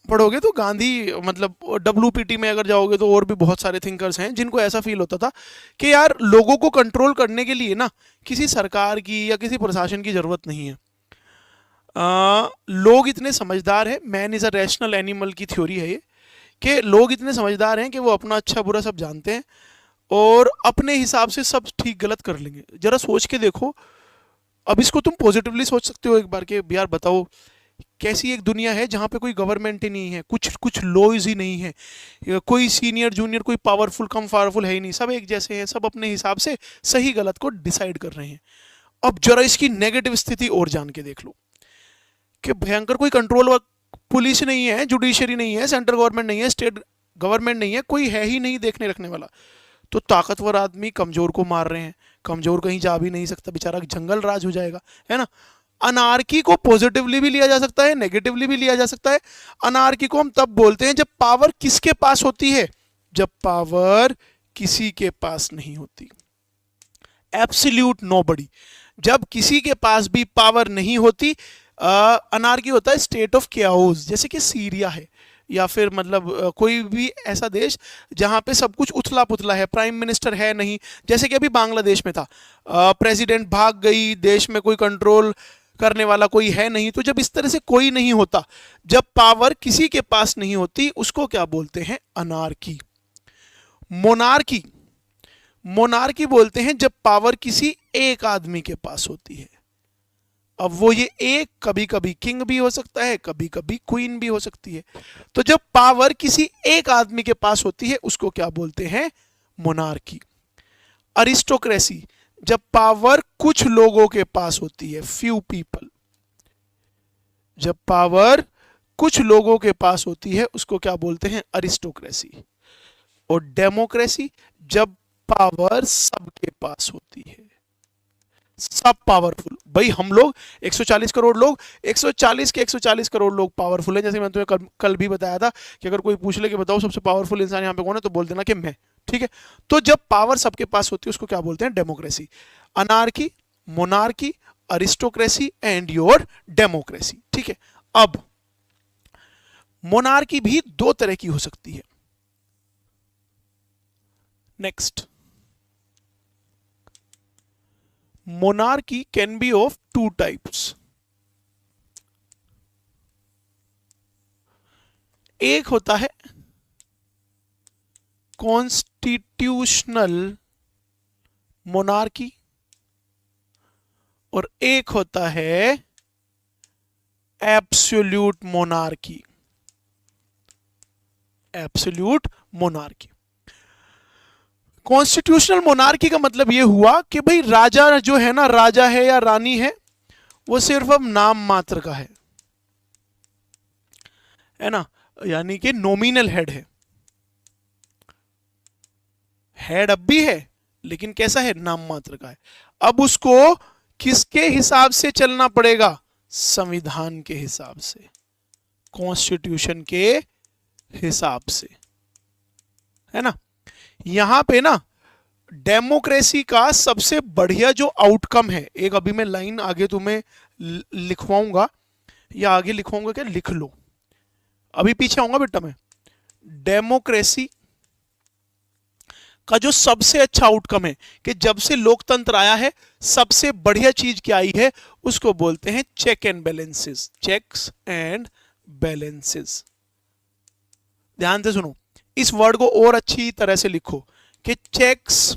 पढ़ोगे तो गांधी मतलब WPT में अगर जाओगे तो और भी बहुत सारे थिंकर्स हैं जिनको ऐसा फील होता था कि यार लोगों को कंट्रोल करने के लिए ना किसी सरकार की या किसी प्रशासन की जरूरत नहीं है। लोग इतने समझदार हैं, man is a rational animal की थ्योरी है ये, कि लोग इतने समझदार हैं कि वो अपना अच्छा बुरा सब जानते हैं और अपने हिसाब से सब ठीक गलत कर लेंगे। जरा सोच के देखो, अब इसको तुम पॉजिटिवली सोच सकते हो एक बार के यार बताओ कैसी एक दुनिया है जहाँ पे कोई गवर्नमेंट ही नहीं है, कुछ लॉज ही नहीं है, कोई सीनियर जूनियर, कोई पावरफुल कम पावरफुल है ही नहीं, सब एक जैसे हैं, सब अपने हिसाब से सही गलत को डिसाइड कर रहे हैं। अब जरा इसकी नेगेटिव स्थिति और जान के देख लो कि भयंकर कोई कंट्रोल, पुलिस नहीं है, जुडिशरी नहीं है, सेंट्रल गवर्नमेंट नहीं है, स्टेट गवर्नमेंट नहीं है, कोई है ही नहीं देखने रखने वाला। तो ताकतवर आदमी कमजोर को मार रहे हैं, कमजोर कहीं जा भी नहीं सकता, बेचारा जंगल राज हो जाएगा, है ना? अनार्की को पॉजिटिवली भी लिया जा सकता है, नेगेटिवली भी लिया जा सकता है। अनार्की को हम तब बोलते हैं जब पावर किसके पास होती है? जब पावर किसी के पास नहीं होती, एब्सोल्यूट नोबडी, जब किसी के पास भी पावर नहीं होती। अनार्की होता है स्टेट ऑफ केओस, जैसे कि सीरिया है या फिर मतलब कोई भी ऐसा देश जहां पे सब कुछ उथला पुथला है, प्राइम मिनिस्टर है नहीं, जैसे कि अभी बांग्लादेश में था, प्रेसिडेंट भाग गई, देश में कोई कंट्रोल करने वाला कोई है नहीं। तो जब इस तरह से कोई नहीं होता, जब पावर किसी के पास नहीं होती, उसको क्या बोलते हैं? अनार्की। मोनार्की, मोनार्की बोलते हैं जब पावर किसी एक आदमी के पास होती है। अब वो ये एक कभी कभी किंग भी हो सकता है, कभी कभी क्वीन भी हो सकती है। तो जब पावर किसी एक आदमी के पास होती है उसको क्या बोलते हैं? मोनार्की। अरिस्टोक्रेसी, जब पावर कुछ लोगों के पास होती है, फ्यू पीपल, जब पावर कुछ लोगों के पास होती है उसको क्या बोलते हैं? अरिस्टोक्रेसी। और डेमोक्रेसी, जब पावर सबके पास होती है, सब पावरफुल। भाई हम लोग 140 करोड़ लोग, 140 के 140 करोड़ लोग पावरफुल हैं। जैसे मैं तुम्हें कल भी बताया था कि अगर कोई पूछ ले कि बताओ सबसे पावरफुल इंसान यहाँ पे कौन है, तो बोल देना कि मैं। ठीक है, तो जब पावर सबके पास होती है उसको क्या बोलते हैं? Democracy. Anarchy, monarchy, aristocracy and your democracy. ठीक है, अब मोनार्की भी दो तरह की हो सकती है। Next, monarchy can be of two types. एक होता है कॉन्स्टिट्यूशनल मोनार्की और एक होता है absolute monarchy. Absolute monarchy, constitutional monarchy का मतलब यह हुआ कि भाई राजा जो है ना, राजा है या रानी है, वो सिर्फ अब नाम मात्र का है ना, यानी कि नॉमिनल हेड है। हेड अब भी है लेकिन कैसा है? नाम मात्र का है। अब उसको किसके हिसाब से चलना पड़ेगा? संविधान के हिसाब से, कॉन्स्टिट्यूशन के हिसाब से, है ना। यहां पे ना डेमोक्रेसी का सबसे बढ़िया जो आउटकम है, एक अभी मैं लाइन आगे तुम्हें लिखवाऊंगा या आगे लिखवाऊंगा, क्या लिख लो, अभी पीछे आऊंगा बेटा मैं। डेमोक्रेसी का जो सबसे अच्छा आउटकम है कि जब से लोकतंत्र आया है सबसे बढ़िया चीज क्या आई है, उसको बोलते हैं check and balances, checks and balances. ध्यान से सुनो, इस वर्ड को और अच्छी तरह से लिखो कि checks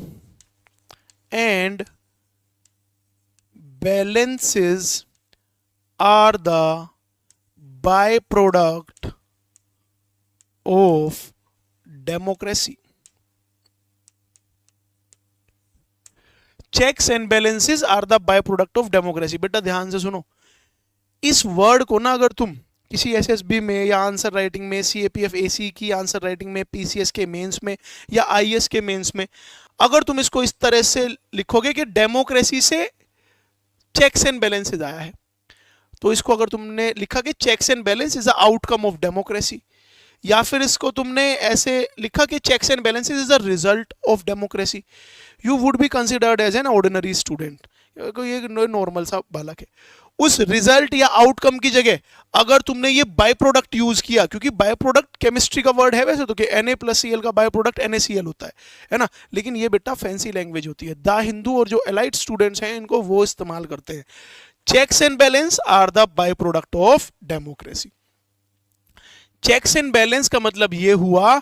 and balances are the by product of democracy. Checks and balances are the by product of democracy. बेटा ध्यान से सुनो, इस वर्ड को ना अगर तुम किसी एसएसबी में या आंसर राइटिंग में, सीएपीएफ एसी की आंसर राइटिंग में, पीसीएस के मेंस में या आईएएस के मेंस में, अगर तुम इसको इस तरह से लिखोगे कि डेमोक्रेसी से चेक्स एंड बैलेंसेस आया है, तो इसको अगर तुमने लिखा कि checks and balance is the outcome of democracy, या फिर इसको तुमने ऐसे लिखा कि checks and balances is the result of democracy, you would be considered as an ordinary student, ये नॉर्मल सा बालक है। उस रिजल्ट या आउटकम की जगह अगर तुमने ये बाय प्रोडक्ट यूज किया, क्योंकि बाय प्रोडक्ट केमिस्ट्री का वर्ड है वैसे तो, कि Na+Cl का बाय प्रोडक्ट NaCl होता है ना, लेकिन ये बेटा फैंसी लैंग्वेज होती है, द हिंदू और जो एलाइट स्टूडेंट्स हैं इनको वो इस्तेमाल करते हैं। Checks and balance are the by product of democracy. Checks and balance का मतलब ये हुआ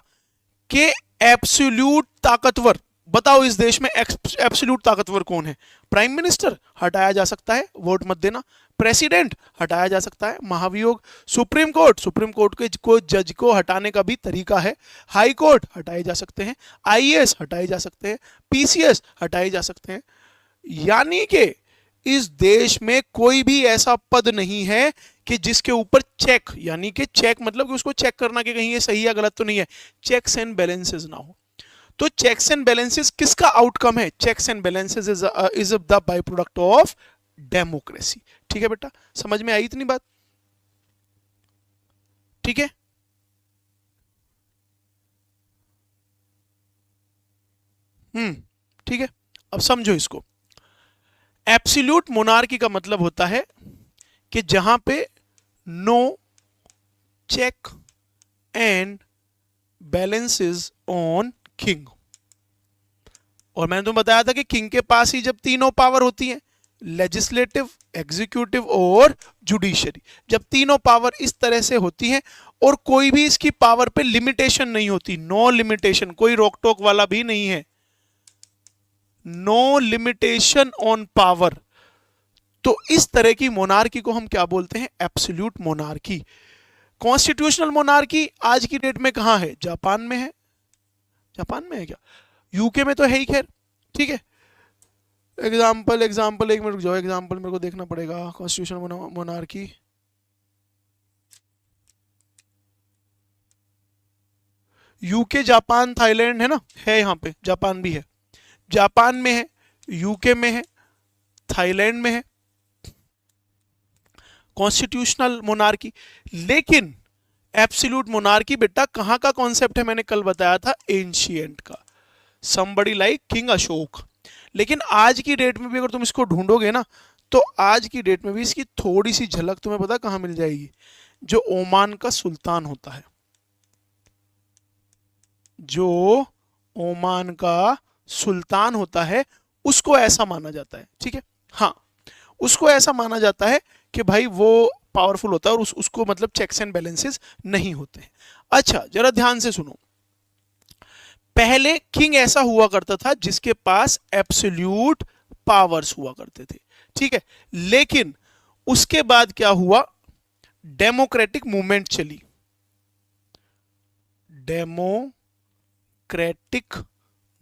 कि एब्सोल्यूट ताकतवर, बताओ इस देश में एब्सोल्यूट ताकतवर कौन है? प्राइम मिनिस्टर, हटाया जा सकता है, वोट मत देना। प्रेसिडेंट, हटाया जा सकता है, महाभियोग। सुप्रीम कोर्ट, सुप्रीम कोर्ट के को जज को हटाने का भी तरीका है। हाई कोर्ट, हटाए जा सकते हैं। आईएएस, हटाए जा सकते हैं। पीसीएस, हटाए जा सकते हैं। यानी कि इस देश में कोई भी ऐसा पद नहीं है कि जिसके ऊपर चेक, यानी कि चेक मतलब कि उसको चेक करना कि कहीं ये सही या गलत तो नहीं है, चेक्स एंड बैलेंसेस ना हो। तो चेक्स एंड बैलेंसेस किसका आउटकम है? Checks and balances is the by product of democracy. ठीक है बेटा, समझ में आई इतनी बात? ठीक है, ठीक है। अब समझो इसको, एब्सोल्यूट मोनार्की का मतलब होता है कि जहां पे no check and balances on king. और मैंने तुम्हें बताया था कि किंग के पास ही जब तीनों पावर होती हैं, लेजिस्लेटिव, एग्जीक्यूटिव और जुडिशरी, जब तीनों पावर इस तरह से होती हैं और कोई भी इसकी पावर पे लिमिटेशन नहीं होती, नो लिमिटेशन, कोई रोक टोक वाला भी नहीं है, नो लिमिटेशन ऑन पावर, तो इस तरह की मोनार्की को हम क्या बोलते हैं? Absolute monarchy. कॉन्स्टिट्यूशनल मोनार्की आज की डेट में कहां है? जापान में है। जापान में है क्या? यूके में तो है ही, खैर ठीक है। एग्जाम्पल एक मिनट रुक जाओ, एग्जाम्पल मेरे को देखना पड़ेगा। Constitutional monarchy, UK, Japan, Thailand है ना, है यहाँ पे, जापान भी है, जापान में है, यूके में है, थाईलैंड में है कॉन्स्टिट्यूशनल मोनार्की। लेकिन एब्सोल्यूट मोनार्की बेटा कहां का कॉन्सेप्ट है? मैंने कल बताया था, एंशिएंट का, समबडी लाइक किंग अशोक। लेकिन आज की डेट में भी अगर तुम इसको ढूंढोगे ना, तो आज की डेट में भी इसकी थोड़ी सी झलक तुम्हें पता कहां मिल जाएगी? जो ओमान का सुल्तान होता है, जो ओमान का सुल्तान होता है, उसको ऐसा माना जाता है। ठीक है, हाँ, उसको ऐसा माना जाता है कि भाई वो पावरफुल होता है और उसको मतलब चेक्स एंड बैलेंसेस नहीं होते हैं। अच्छा, जरा ध्यान से सुनो, पहले किंग ऐसा हुआ करता था जिसके पास एब्सोल्यूट पावर्स हुआ करते थे, ठीक है। लेकिन उसके बाद क्या हुआ? डेमोक्रेटिक मूवमेंट चली, डेमोक्रेटिक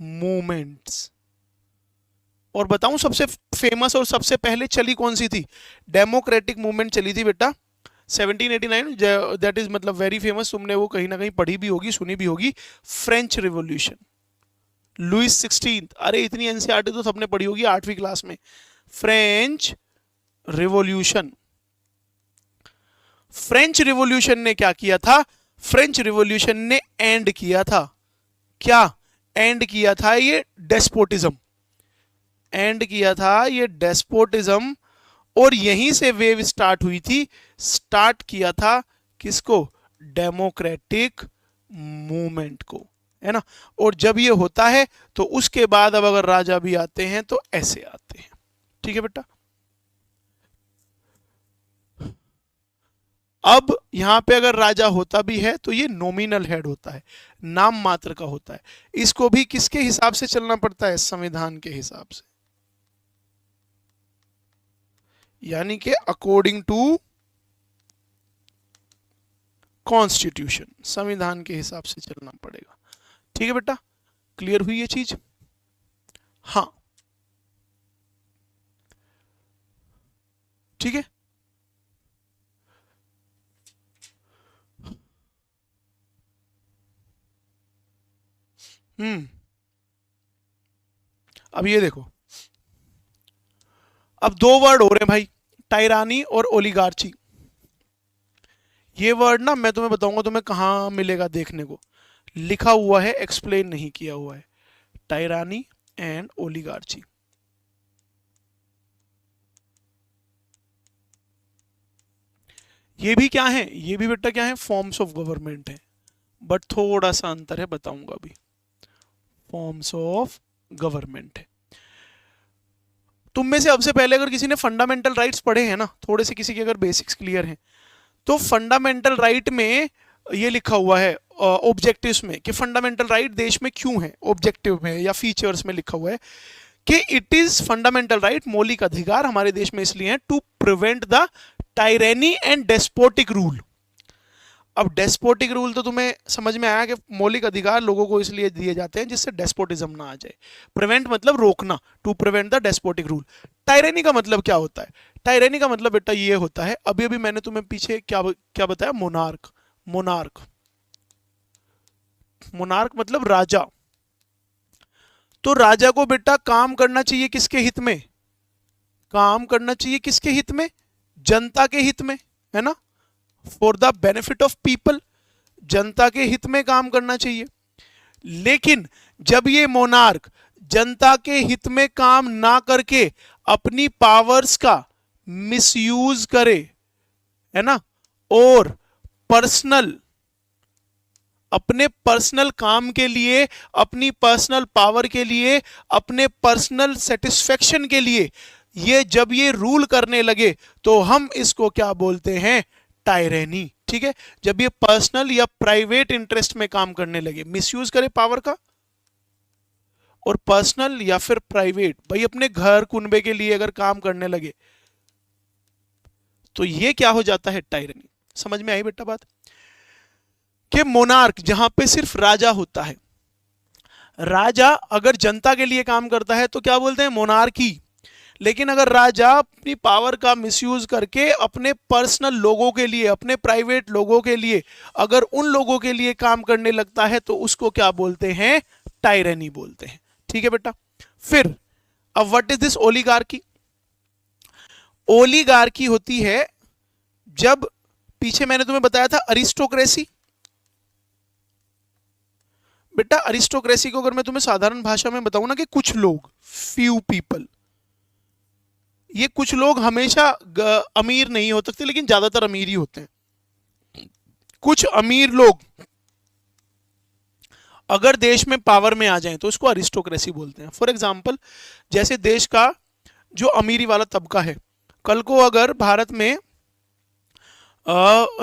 मूवमेंट्स। और बताऊं सबसे फेमस और सबसे पहले चली कौन सी थी? डेमोक्रेटिक मूवमेंट चली थी बेटा 1789, दैट इज मतलब वेरी फेमस, तुमने वो कहीं ना कहीं पढ़ी भी होगी, सुनी भी होगी, फ्रेंच रिवॉल्यूशन, लुइस 16। अरे इतनी एनसीईआरटी तो सबने पढ़ी होगी 8वीं क्लास में। फ्रेंच रिवॉल्यूशन, फ्रेंच रिवॉल्यूशन ने क्या किया था? फ्रेंच रिवॉल्यूशन ने एंड किया था, क्या एंड किया था? ये डेस्पोटिज्म, एंड किया था ये डेस्पोटिज्म और यहीं से वेव स्टार्ट हुई थी। स्टार्ट किया था किसको? डेमोक्रेटिक मूवमेंट को, है ना। और जब ये होता है तो उसके बाद अब अगर राजा भी आते हैं तो ऐसे आते हैं। ठीक है बेटा। अब यहां पे अगर राजा होता भी है तो ये नॉमिनल हेड होता है, नाम मात्र का होता है। इसको भी किसके हिसाब से चलना पड़ता है? संविधान के हिसाब से, यानी कि अकॉर्डिंग टू कॉन्स्टिट्यूशन, संविधान के हिसाब से चलना पड़ेगा। ठीक है बेटा, क्लियर हुई ये चीज? हाँ, ठीक है। अब ये देखो, अब दो वर्ड हो रहे हैं भाई, टायरानी और ओलिगार्ची। ये वर्ड ना मैं तुम्हें बताऊंगा तुम्हें कहां मिलेगा देखने को, लिखा हुआ है, एक्सप्लेन नहीं किया हुआ है। टायरानी एंड ओलिगार्ची। ये भी क्या है? ये भी बेटा क्या है? फॉर्म्स ऑफ गवर्नमेंट है, बट थोड़ा सा अंतर है, बताऊंगा अभी। फॉर्म्स ऑफ गवर्नमेंट है। तुम में से अब से पहले अगर किसी ने फंडामेंटल राइट्स पढ़े हैं ना, थोड़े से किसी के अगर बेसिक्स क्लियर हैं, तो फंडामेंटल राइट में ये लिखा हुआ है ऑब्जेक्टिव्स में कि फंडामेंटल राइट देश में क्यों है, ऑब्जेक्टिव में या फीचर्स में लिखा हुआ है कि इट इज फंडामेंटल राइट, मौलिक अधिकार हमारे देश में इसलिए है to prevent the tyranny and despotic rule. अब डेस्पोटिक रूल तो तुम्हें समझ में आया कि मौलिक अधिकार लोगों को इसलिए दिए जाते हैं जिससे डेस्पोटिज्म ना आ जाए। प्रिवेंट मतलब रोकना, to prevent the despotic rule. Tyranny का मतलब क्या होता है? टायरेनी का मतलब बेटा ये होता है, अभी अभी मैंने तुम्हें पीछे क्या क्या बताया? मोनार्क। मोनार्क, मोनार्क मतलब राजा। तो राजा को बेटा काम करना चाहिए किसके हित में? काम करना चाहिए किसके हित में? जनता के हित में, है ना। For the benefit of people, जनता के हित में काम करना चाहिए। लेकिन जब ये मोनार्क जनता के हित में काम ना करके अपनी पावर्स का मिसयूज करे, है ना, और पर्सनल, अपने पर्सनल काम के लिए, अपनी पर्सनल पावर के लिए, अपने पर्सनल सेटिस्फेक्शन के लिए ये जब ये रूल करने लगे तो हम इसको क्या बोलते हैं? टायरेनी। ठीक है, जब ये पर्सनल या प्राइवेट इंटरेस्ट में काम करने लगे, मिसयूज करे पावर का, और पर्सनल या फिर प्राइवेट, भाई अपने घर कुनबे के लिए अगर काम करने लगे तो ये क्या हो जाता है? टायरेनी। समझ में आई बेटा बात? कि मोनार्क जहां पे सिर्फ राजा होता है, राजा अगर जनता के लिए काम करता है तो क्या बोलते हैं? मोनार्की। लेकिन अगर राजा अपनी पावर का मिसयूज करके अपने पर्सनल लोगों के लिए, अपने प्राइवेट लोगों के लिए, अगर उन लोगों के लिए काम करने लगता है तो उसको क्या बोलते हैं? टायरेनी बोलते हैं। ठीक है बेटा। फिर अब what is this oligarchy? Oligarchy होती है जब, पीछे मैंने तुम्हें बताया था अरिस्टोक्रेसी। बेटा अरिस्टोक्रेसी को अगर मैं तुम्हें साधारण भाषा में बताऊं ना कि कुछ लोग, फ्यू पीपल, ये कुछ लोग हमेशा अमीर नहीं हो सकते लेकिन ज्यादातर अमीर ही होते हैं। कुछ अमीर लोग अगर देश में पावर में आ जाएं तो उसको अरिस्टोक्रेसी बोलते हैं। फॉर एग्जांपल, जैसे देश का जो अमीरी वाला तबका है, कल को अगर भारत में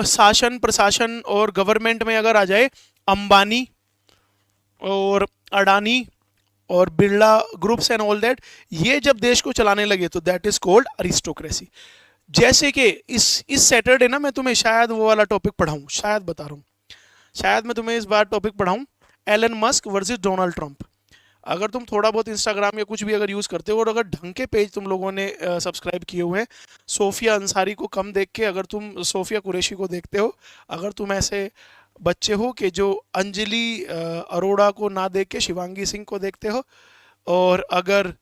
शासन प्रशासन और गवर्नमेंट में अगर आ जाए अंबानी और अडानी और Birla groups and all that, ये जब देश को चलाने लगे तो दैट इज कॉल्ड अरिस्टोक्रेसी। जैसे कि इस सैटरडे ना मैं तुम्हें शायद वो वाला टॉपिक पढ़ाऊं, शायद बता रहा हूँ, शायद मैं तुम्हें इस बार टॉपिक पढ़ाऊं, Elon Musk versus Donald Trump. अगर तुम थोड़ा बहुत इंस्टाग्राम या कुछ भी अगर यूज करते हो और अगर ढंग के पेज तुम लोगों ने सब्सक्राइब किए हुए हैं, सोफिया अंसारी को कम देख के अगर तुम सोफिया कुरैशी को देखते हो, अगर तुम ऐसे बच्चे हो कि जो अंजलि अरोड़ा को ना देख के शिवांगी सिंह को देखते हो, और अगर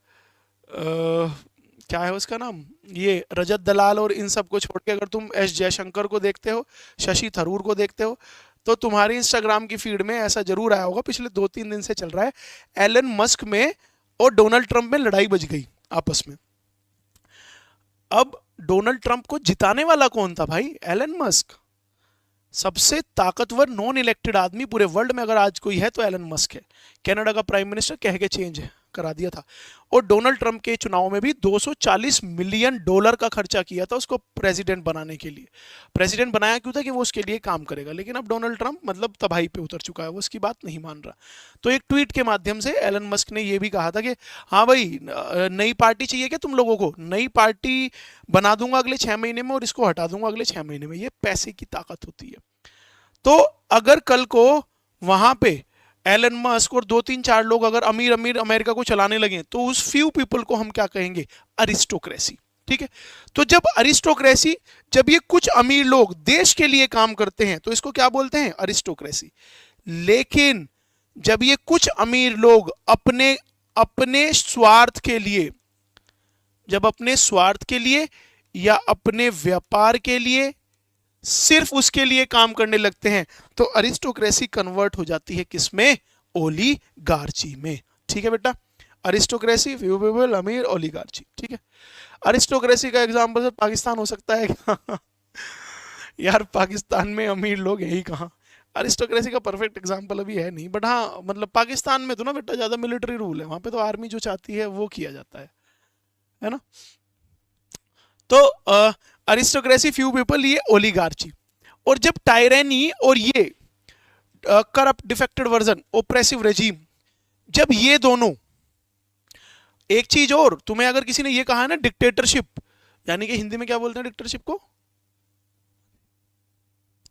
क्या है उसका नाम, ये रजत दलाल और इन सब को छोड़ के अगर तुम एस जयशंकर को देखते हो, शशि थरूर को देखते हो, तो तुम्हारी इंस्टाग्राम की फीड में ऐसा जरूर आया होगा, पिछले 2-3 दिन से चल रहा है, एलन मस्क में और डोनाल्ड ट्रंप में लड़ाई बज गई आपस में। अब डोनाल्ड ट्रंप को जिताने वाला कौन था भाई? Elon Musk. सबसे ताकतवर नॉन इलेक्टेड आदमी पूरे वर्ल्ड में अगर आज कोई है तो एलन मस्क है। कनाडा का प्राइम मिनिस्टर कह के चेंज करा दिया था। और डोनाल्ड ट्रंप के चुनाव में भी 240 मिलियन डॉलर का खर्चा किया था उसको प्रेसिडेंट बनाने के लिए। प्रेसिडेंट बनाया क्यों था? कि वो उसके लिए काम करेगा। लेकिन अब डोनाल्ड ट्रंप मतलब तबाही पे उतर चुका है, वो उसकी बात नहीं मान रहा। तो एक ट्वीट के माध्यम से एलन मस्क ने यह भी कहा था कि हाँ भाई, नई पार्टी चाहिए क्या तुम लोगों को? नई पार्टी बना दूंगा अगले 6 महीने में और इसको हटा दूंगा अगले 6 महीने में। ये पैसे की ताकत होती है। तो अगर कल को वहां पे एलन मस्क और 2-3-4 लोग अगर अमीर अमीर अमेरिका को चलाने लगे तो उस फ्यू पीपल को हम क्या कहेंगे? अरिस्टोक्रेसी। ठीक है। तो जब अरिस्टोक्रेसी, जब ये कुछ अमीर लोग देश के लिए काम करते हैं तो इसको क्या बोलते हैं? अरिस्टोक्रेसी। लेकिन जब ये कुछ अमीर लोग अपने अपने स्वार्थ के लिए, जब अपने स्वार्थ के लिए या अपने व्यापार के लिए, सिर्फ उसके लिए काम करने लगते हैं तो अरिस्टोक्रेसी कन्वर्ट हो जाती है किसमें? ओलिगार्ची में। ठीक है बेटा, अरिस्टोक्रेसी, फ्यू पीपल, अमीर, ओलिगार्ची। ठीक है। अरिस्टोक्रेसी का एग्जांपल सर पाकिस्तान हो सकता है क्या? यार पाकिस्तान में अमीर लोग है ही कहाँ? अरिस्टोक्रेसी का परफेक्ट एग्जांपल अभी है नहीं, बट हाँ मतलब पाकिस्तान में तो ना बेटा ज्यादा मिलिट्री रूल है, वहां पे तो आर्मी जो चाहती है वो किया जाता है ना। तो अरिस्टोक्रेसी, फ्यू पीपल, ये ओलिगार्ची। और जब टायरेनी और ये corrupt defected version, oppressive regime, जब ये दोनों, एक चीज और, तुम्हें अगर किसी ने ये कहा है ना डिक्टेटरशिप, यानी कि हिंदी में क्या बोलते हैं डिक्टेटरशिप को?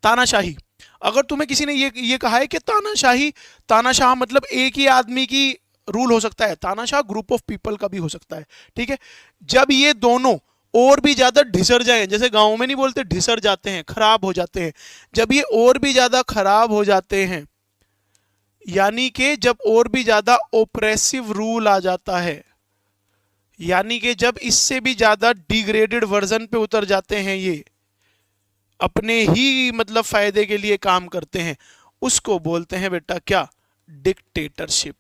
तानाशाही। अगर तुम्हें किसी ने ये कहा है कि तानाशाही, तानाशाह मतलब एक ही आदमी की रूल हो सकता है, तानाशाह ग्रुप ऑफ पीपल का भी हो सकता है। ठीक है। जब ये दोनों और भी ज्यादा ढिसर जाए, जैसे गांव में नहीं बोलते ढिसर जाते हैं, खराब हो जाते हैं, जब ये और भी ज्यादा खराब हो जाते हैं, यानी कि जब और भी ज्यादा ओप्रेसिव रूल आ जाता है, यानी कि जब इससे भी ज्यादा डिग्रेडेड वर्जन पे उतर जाते हैं, ये अपने ही मतलब फायदे के लिए काम करते हैं, उसको बोलते हैं बेटा क्या? डिक्टेटरशिप।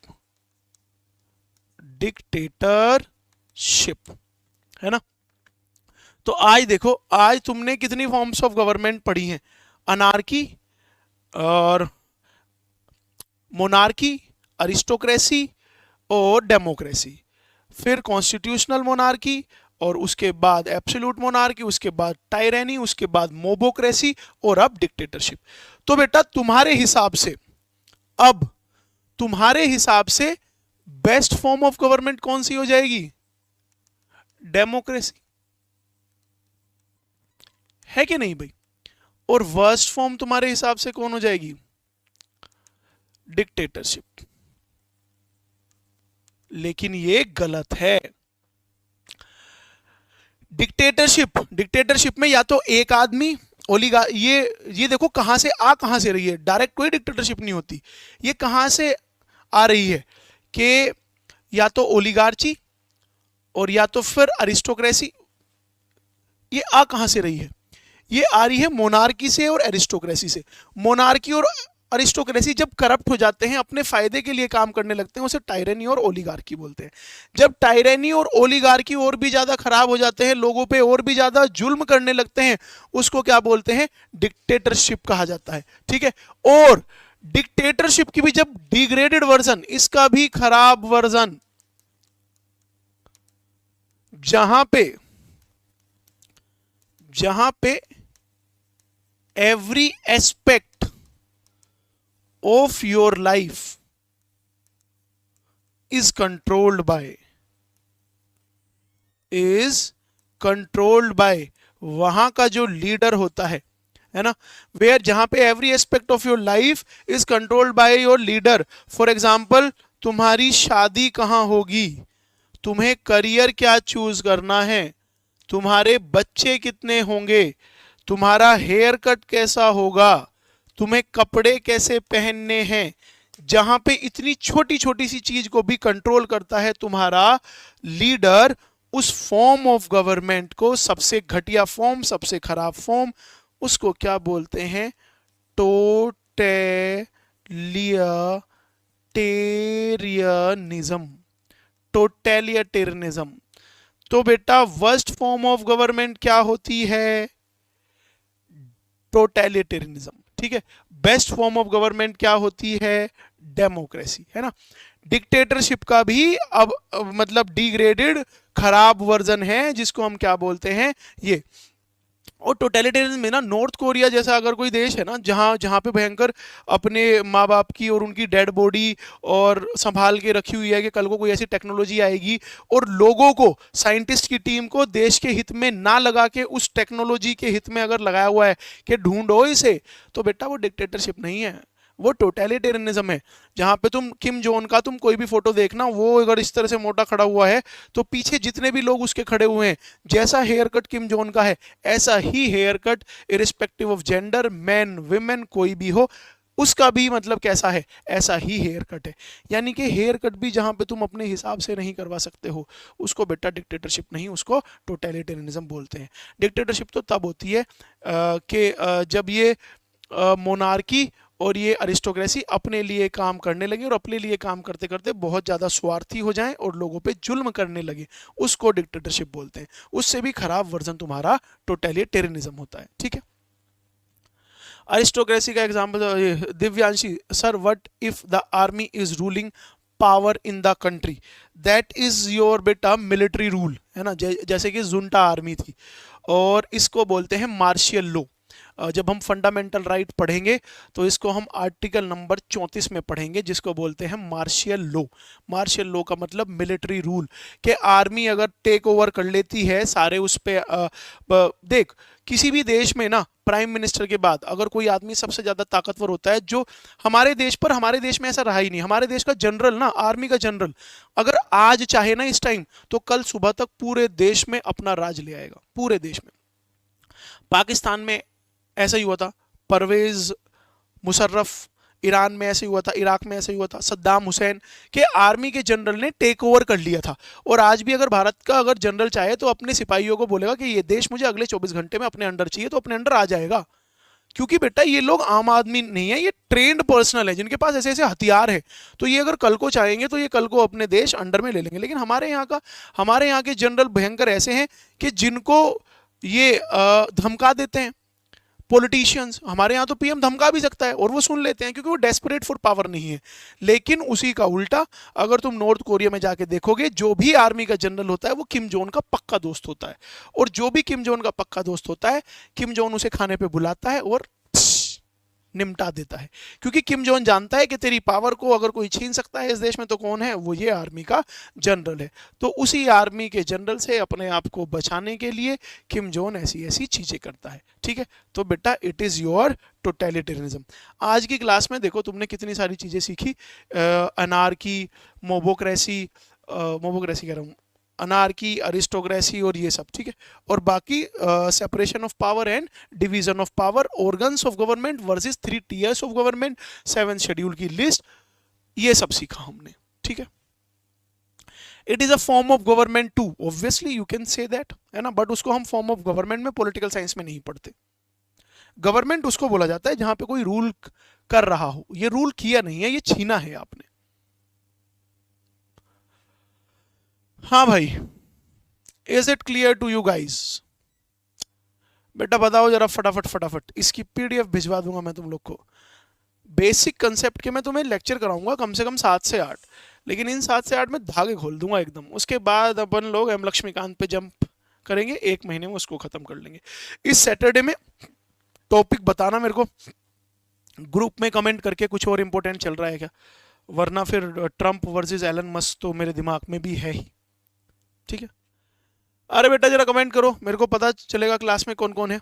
डिक्टेटरशिप, है ना। तो आज देखो, आज तुमने कितनी फॉर्म्स ऑफ गवर्नमेंट पढ़ी हैं? अनार्की और मोनार्की, अरिस्टोक्रेसी और डेमोक्रेसी, फिर कॉन्स्टिट्यूशनल मोनार्की, और उसके बाद एब्सोल्यूट मोनार्की, उसके बाद टायरेनी, उसके बाद मोबोक्रेसी, और अब डिक्टेटरशिप। तो बेटा तुम्हारे हिसाब से, अब तुम्हारे हिसाब से बेस्ट फॉर्म ऑफ गवर्नमेंट कौन सी हो जाएगी? डेमोक्रेसी, है कि नहीं भाई? और वर्स्ट फॉर्म तुम्हारे हिसाब से कौन हो जाएगी? डिक्टेटरशिप। लेकिन ये गलत है। डिक्टेटरशिप में या तो एक आदमी ओलिगा, ये देखो कहां से कहां से रही है, डायरेक्ट कोई डिक्टेटरशिप नहीं होती। ये कहां से आ रही है कि या तो ओलिगार्ची और या तो फिर अरिस्टोक्रेसी। ये कहां से रही है? ये आ रही है मोनार्की से और एरिस्टोक्रेसी से। मोनार्की और अरिस्टोक्रेसी जब करप्ट हो जाते हैं, अपने फायदे के लिए काम करने लगते हैं, उसे टायरेनी और ओलिगार्की बोलते हैं। जब टायरेनी और ओलिगार्की और भी ज्यादा खराब हो जाते हैं, लोगों पे और भी ज्यादा जुल्म करने लगते हैं, उसको क्या बोलते हैं? डिक्टेटरशिप कहा जाता है। ठीक है। और डिक्टेटरशिप की भी जब डिग्रेडेड वर्जन, इसका भी खराब वर्जन, जहां पे every aspect of your life is controlled by वहां का जो लीडर होता है ना, वेयर, जहां पे every aspect of your life is controlled by your leader. For example, तुम्हारी शादी कहां होगी, तुम्हें करियर क्या चूज करना है, तुम्हारे बच्चे कितने होंगे, तुम्हारा हेयर कट कैसा होगा, तुम्हें कपड़े कैसे पहनने हैं, जहां पे इतनी छोटी छोटी सी चीज को भी कंट्रोल करता है तुम्हारा लीडर, उस फॉर्म ऑफ गवर्नमेंट को, सबसे घटिया फॉर्म, सबसे खराब फॉर्म, उसको क्या बोलते हैं? टोटलिटेरियनिज्म। टोटलिटेरियनिज्म। तो बेटा वर्स्ट फॉर्म ऑफ गवर्नमेंट क्या होती है? टोटैलिटेरियनिज्म। ठीक है। बेस्ट फॉर्म ऑफ गवर्नमेंट क्या होती है? डेमोक्रेसी, है ना। डिक्टेटरशिप का भी अब मतलब डिग्रेडेड खराब वर्जन है, जिसको हम क्या बोलते हैं, ये। और टोटलिटेरियन में ना, नॉर्थ कोरिया जैसा अगर कोई देश है ना, जहाँ जहाँ पे भयंकर अपने माँ बाप की और उनकी डेड बॉडी और संभाल के रखी हुई है कि कल को कोई ऐसी टेक्नोलॉजी आएगी और लोगों को, साइंटिस्ट की टीम को देश के हित में ना लगा के उस टेक्नोलॉजी के हित में अगर लगाया हुआ है कि ढूंढो इसे, तो बेटा वो डिक्टेटरशिप नहीं है, वो टोटलिटेरियनिज्म है। जहां पे तुम किम जोन का तुम कोई भी फोटो देखना, वो अगर इस तरह से मोटा खड़ा हुआ है तो पीछे जितने भी लोग उसके खड़े हुए हैं, जैसा हेयर कट किम जोन का है ऐसा ही hair cut irrespective of gender, man women कोई भी हो, उसका भी मतलब कैसा है, ऐसा ही हेयर कट है। यानी कि हेयर कट भी जहां पे तुम अपने हिसाब से नहीं करवा सकते हो, उसको बेटा डिक्टेटरशिप नहीं, उसको टोटलिटेरियनिज्म बोलते हैं। डिक्टेटरशिप तो तब होती है कि जब ये मोनार्की और ये अरिस्टोक्रेसी अपने लिए काम करने लगे और अपने लिए काम करते करते बहुत ज़्यादा स्वार्थी हो जाएं और लोगों पे जुल्म करने लगे, उसको डिक्टेटरशिप बोलते हैं। उससे भी खराब वर्जन तुम्हारा टोटलिटेरियनिज्म होता है। ठीक है। अरिस्टोक्रेसी का example Divyanshi sir, what if the army is ruling power in the country, that is your बेटा मिलिट्री रूल, है ना। जैसे कि जुंटा आर्मी थी, और इसको बोलते हैं मार्शियल लॉ। जब हम फंडामेंटल राइट पढ़ेंगे तो इसको हम आर्टिकल नंबर 34 में पढ़ेंगे, जिसको बोलते हैं मार्शियल लॉ। मार्शियल लॉ का मतलब मिलिट्री रूल, कि आर्मी अगर टेक ओवर कर लेती है सारे उस पे देख, किसी भी देश में ना प्राइम मिनिस्टर के बाद अगर कोई आदमी सबसे ज्यादा ताकतवर होता है, जो हमारे देश पर, हमारे देश में ऐसा रहा ही नहीं, हमारे देश का जनरल ना, आर्मी का जनरल अगर आज चाहे ना इस टाइम, तो कल सुबह तक पूरे देश में अपना राज ले आएगा, पूरे देश में। पाकिस्तान में ऐसा ही हुआ था, परवेज मुशर्रफ, ईरान में ऐसे हुआ था, इराक में ऐसे हुआ था, सद्दाम हुसैन के आर्मी के जनरल ने टेक ओवर कर लिया था। और आज भी अगर भारत का अगर जनरल चाहे तो अपने सिपाहियों को बोलेगा कि ये देश मुझे अगले 24 घंटे में अपने अंडर चाहिए, तो अपने अंडर आ जाएगा। क्योंकि बेटा ये लोग आम आदमी नहीं है, ये ट्रेंड पर्सनल है जिनके पास ऐसे ऐसे हथियार है, तो ये अगर कल को चाहेंगे तो ये कल को अपने देश अंडर में ले लेंगे। लेकिन हमारे यहाँ के जनरल भयंकर ऐसे हैं कि जिनको ये धमका देते हैं। पॉलिटिशियंस, हमारे यहाँ तो पीएम धमका भी सकता है और वो सुन लेते हैं, क्योंकि वो डेस्परेट फॉर पावर नहीं है। लेकिन उसी का उल्टा अगर तुम नॉर्थ कोरिया में जाके देखोगे, जो भी आर्मी का जनरल होता है वो किम जोन का पक्का दोस्त होता है, और जो भी किम जोन का पक्का दोस्त होता है, किम जोन उसे खाने पे बुलाता है और निमटा देता है। क्योंकि किम जोन जानता है कि तेरी पावर को अगर कोई छीन सकता है इस देश में तो कौन है, वो ये आर्मी का जनरल है। तो उसी आर्मी के जनरल से अपने आप को बचाने के लिए किम जोन ऐसी ऐसी चीजें करता है। ठीक है। तो बेटा इट इज योर टोटलिटेरियनिज्म। आज की क्लास में देखो तुमने कितनी सारी चीजें सीखी, अनार्की, मोबोक्रेसी, मोबोक्रेसी कह रहा हूँ, अनार्की, अरिस्टोक्रेसी और ये सब। ठीक है। और बाकी separation of power and division of power, organs of government versus 3 tiers of government, 7 schedule की लिस्ट, ये सब सीखा हमने। ठीक है। It is a form of government too, obviously you can say that, है ना, बट उसको हम फॉर्म ऑफ गवर्नमेंट में पॉलिटिकल साइंस में नहीं पढ़ते। गवर्नमेंट उसको बोला जाता है जहां पे कोई रूल कर रहा हो। ये रूल किया नहीं है, ये छीना है आपने। हाँ भाई, is it clear to you guys? बेटा बताओ जरा फटाफट फटाफट, इसकी पीडीएफ भिजवा दूंगा मैं तुम लोग को। बेसिक कंसेप्ट के मैं तुम्हें लेक्चर कराऊंगा कम से कम 7 से 8, लेकिन इन 7 से 8 में धागे खोल दूंगा एकदम। उसके बाद अपन लोग एम लक्ष्मीकांत पे जंप करेंगे, 1 महीने में उसको खत्म कर लेंगे। इस सैटरडे में टॉपिक बताना मेरे को ग्रुप में कमेंट करके, कुछ और इंपॉर्टेंट चल रहा है क्या, वरना फिर ट्रंप वर्सेस एलन मस्क तो मेरे दिमाग में भी है ही। ठीक है। अरे बेटा जरा कमेंट करो, मेरे को पता चलेगा क्लास में कौन कौन है।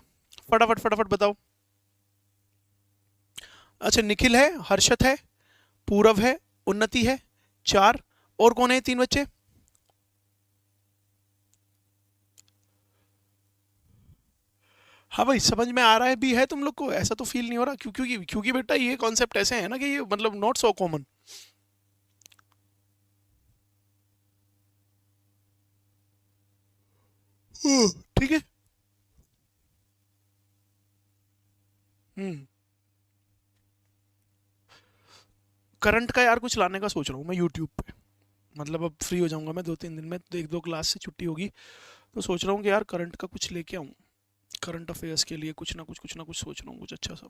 फटाफट फटाफट बताओ। अच्छा, निखिल है, हर्षत है, पूरव है, उन्नति है, 4, और कौन है 3 बच्चे? हाँ भाई, समझ में आ रहा है भी है तुम लोग को, ऐसा तो फील नहीं हो रहा? क्योंकि बेटा ये कॉन्सेप्ट ऐसे है ना कि ये मतलब नॉट सो कॉमन। ठीक है। हम्म। करंट का यार कुछ लाने का सोच रहा हूँ मैं यूट्यूब पे। मतलब अब फ्री हो जाऊंगा मैं 2-3 दिन में, तो 1-2 क्लास से छुट्टी होगी, तो सोच रहा हूँ कि यार करंट का कुछ लेके आऊँ, करंट अफेयर्स के लिए कुछ ना कुछ सोच रहा हूँ, कुछ अच्छा सा।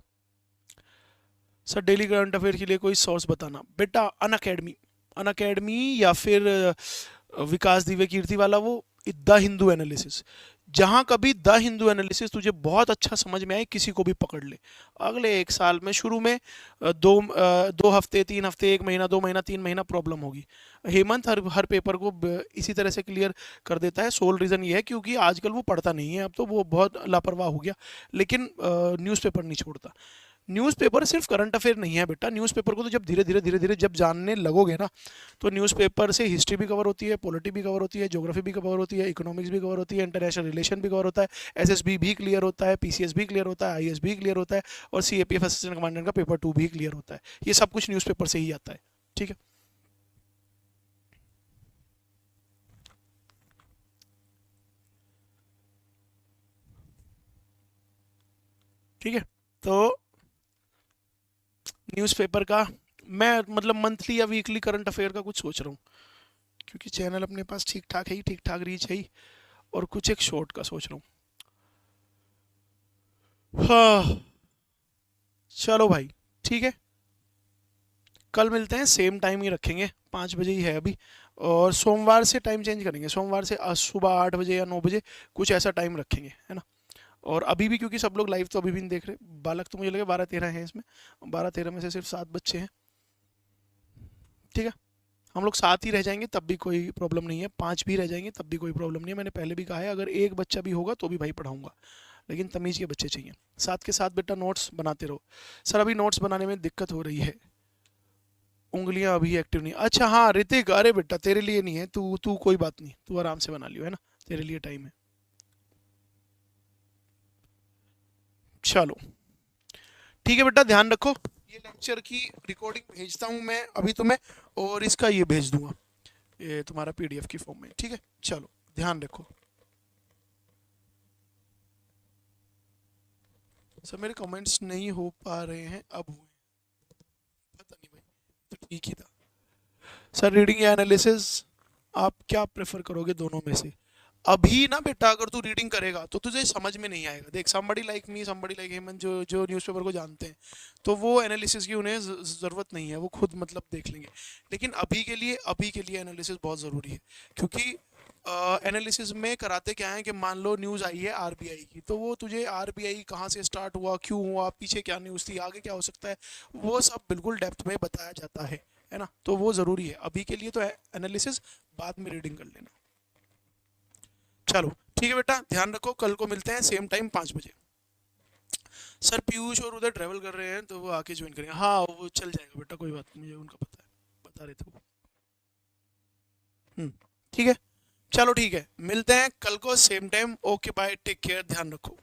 सर डेली करंट अफेयर के लिए कोई सोर्स बताना बेटा। अन अकेडमी, अन अकेडमी या फिर विकास दिव्य कीर्ति वाला वो द हिंदू एनालिसिस। जहां कभी द हिंदू एनालिसिस तुझे बहुत अच्छा समझ में आए, किसी को भी पकड़ ले, अगले 1 साल में शुरू में 2 हफ्ते 3 हफ्ते 1 महीना 2 महीना 3 महीना प्रॉब्लम होगी। हेमंत हर पेपर को इसी तरह से क्लियर कर देता है। सोल रीज़न ये है क्योंकि आजकल वो पढ़ता नहीं है, अब तो वो बहुत लापरवाह हो गया, लेकिन न्यूज़पेपर नहीं छोड़ता। न्यूज़पेपर सिर्फ करंट अफेयर नहीं है बेटा, न्यूज़पेपर को तो जब धीरे धीरे जब जानने लगोगे ना, तो न्यूज़पेपर से हिस्ट्री भी कवर होती है, पॉलिटी भी कवर होती है, ज्योग्राफी भी कवर होती है, इकोनॉमिक्स भी कवर होती है, इंटरनेशनल रिलेशन भी कवर होता है, एसएसबी भी क्लियर होता है, पीसीएस भी क्लियर होता है, आईएएस भी क्लियर होता है, और सीएपीएफ असिस्टेंट कमांडेंट का पेपर 2 भी क्लियर होता है। ये सब कुछ न्यूज़पेपर से ही आता है। ठीक है, ठीक है। तो न्यूज़पेपर का मैं मतलब मंथली या वीकली करंट अफेयर का कुछ सोच रहा हूँ, क्योंकि चैनल अपने पास ठीक ठाक है ही, ठीक ठाक रीच है ही, और कुछ एक शॉर्ट का सोच रहा हूँ। हाँ, चलो भाई, ठीक है, कल मिलते हैं, सेम टाइम ही रखेंगे, 5 बजे ही है अभी, और सोमवार से टाइम चेंज करेंगे, सोमवार से सुबह 8 बजे या 9 बजे कुछ ऐसा टाइम रखेंगे, है ना। और अभी भी क्योंकि सब लोग लाइव तो अभी भी नहीं देख रहे, बालक तो मुझे लगे 12-13 हैं इसमें, 12-13 में से सिर्फ 7 बच्चे हैं। ठीक है, हम लोग 7 ही रह जाएंगे तब भी कोई प्रॉब्लम नहीं है, 5 भी रह जाएंगे तब भी कोई प्रॉब्लम नहीं है। मैंने पहले भी कहा है, अगर एक बच्चा भी होगा तो भी भाई पढ़ाऊंगा, लेकिन तमीज़ के बच्चे चाहिए। साथ के साथ बेटा नोट्स बनाते रहो। सर अभी नोट्स बनाने में दिक्कत हो रही है, उंगलियां अभी एक्टिव नहीं। अच्छा हाँ ऋतिक, अरे बेटा तेरे लिए नहीं है, तू तू कोई बात नहीं, तू आराम से बना लियो, है ना, तेरे लिए टाइम है। चलो ठीक है बेटा, ध्यान रखो। ये लेक्चर की रिकॉर्डिंग भेजता हूँ मैं अभी तुम्हें, और इसका ये भेज दूंगा, ये तुम्हारा पीडीएफ की फॉर्म में। ठीक है, चलो ध्यान रखो। सर मेरे कमेंट्स नहीं हो पा रहे हैं, अब हुए, पता नहीं भाई, तो ठीक ही था। सर रीडिंग या एनालिसिस, आप क्या प्रेफर करोगे दोनों में से? अभी ना बेटा अगर तू रीडिंग करेगा तो तुझे समझ में नहीं आएगा। देख somebody like me, somebody like Hemant, जो जो न्यूज़पेपर को जानते हैं, तो वो एनालिसिस की उन्हें ज़रूरत नहीं है, वो खुद मतलब देख लेंगे। लेकिन अभी के लिए एनालिसिस बहुत ज़रूरी है, क्योंकि एनालिसिस में कराते क्या है कि मान लो न्यूज़ आई है आरबीआई की, तो वो तुझे आरबीआई कहाँ से स्टार्ट हुआ, क्यों हुआ, पीछे क्या न्यूज़ थी, आगे क्या हो सकता है, वो सब बिल्कुल डेप्थ में बताया जाता है ना। तो वो ज़रूरी है अभी के लिए, तो एनालिसिस बाद में रीडिंग कर लेना। चलो ठीक है बेटा, ध्यान रखो, कल को मिलते हैं सेम टाइम 5 बजे। सर पीयूष और उधर ट्रैवल कर रहे हैं तो वो आके ज्वाइन करेंगे, हाँ वो चल जाएगा बेटा, कोई बात नहीं, मुझे उनका पता है, बता रहे थे वो। हम्म, ठीक है, चलो ठीक है, मिलते हैं कल को same time. Okay bye, take care, ध्यान रखो।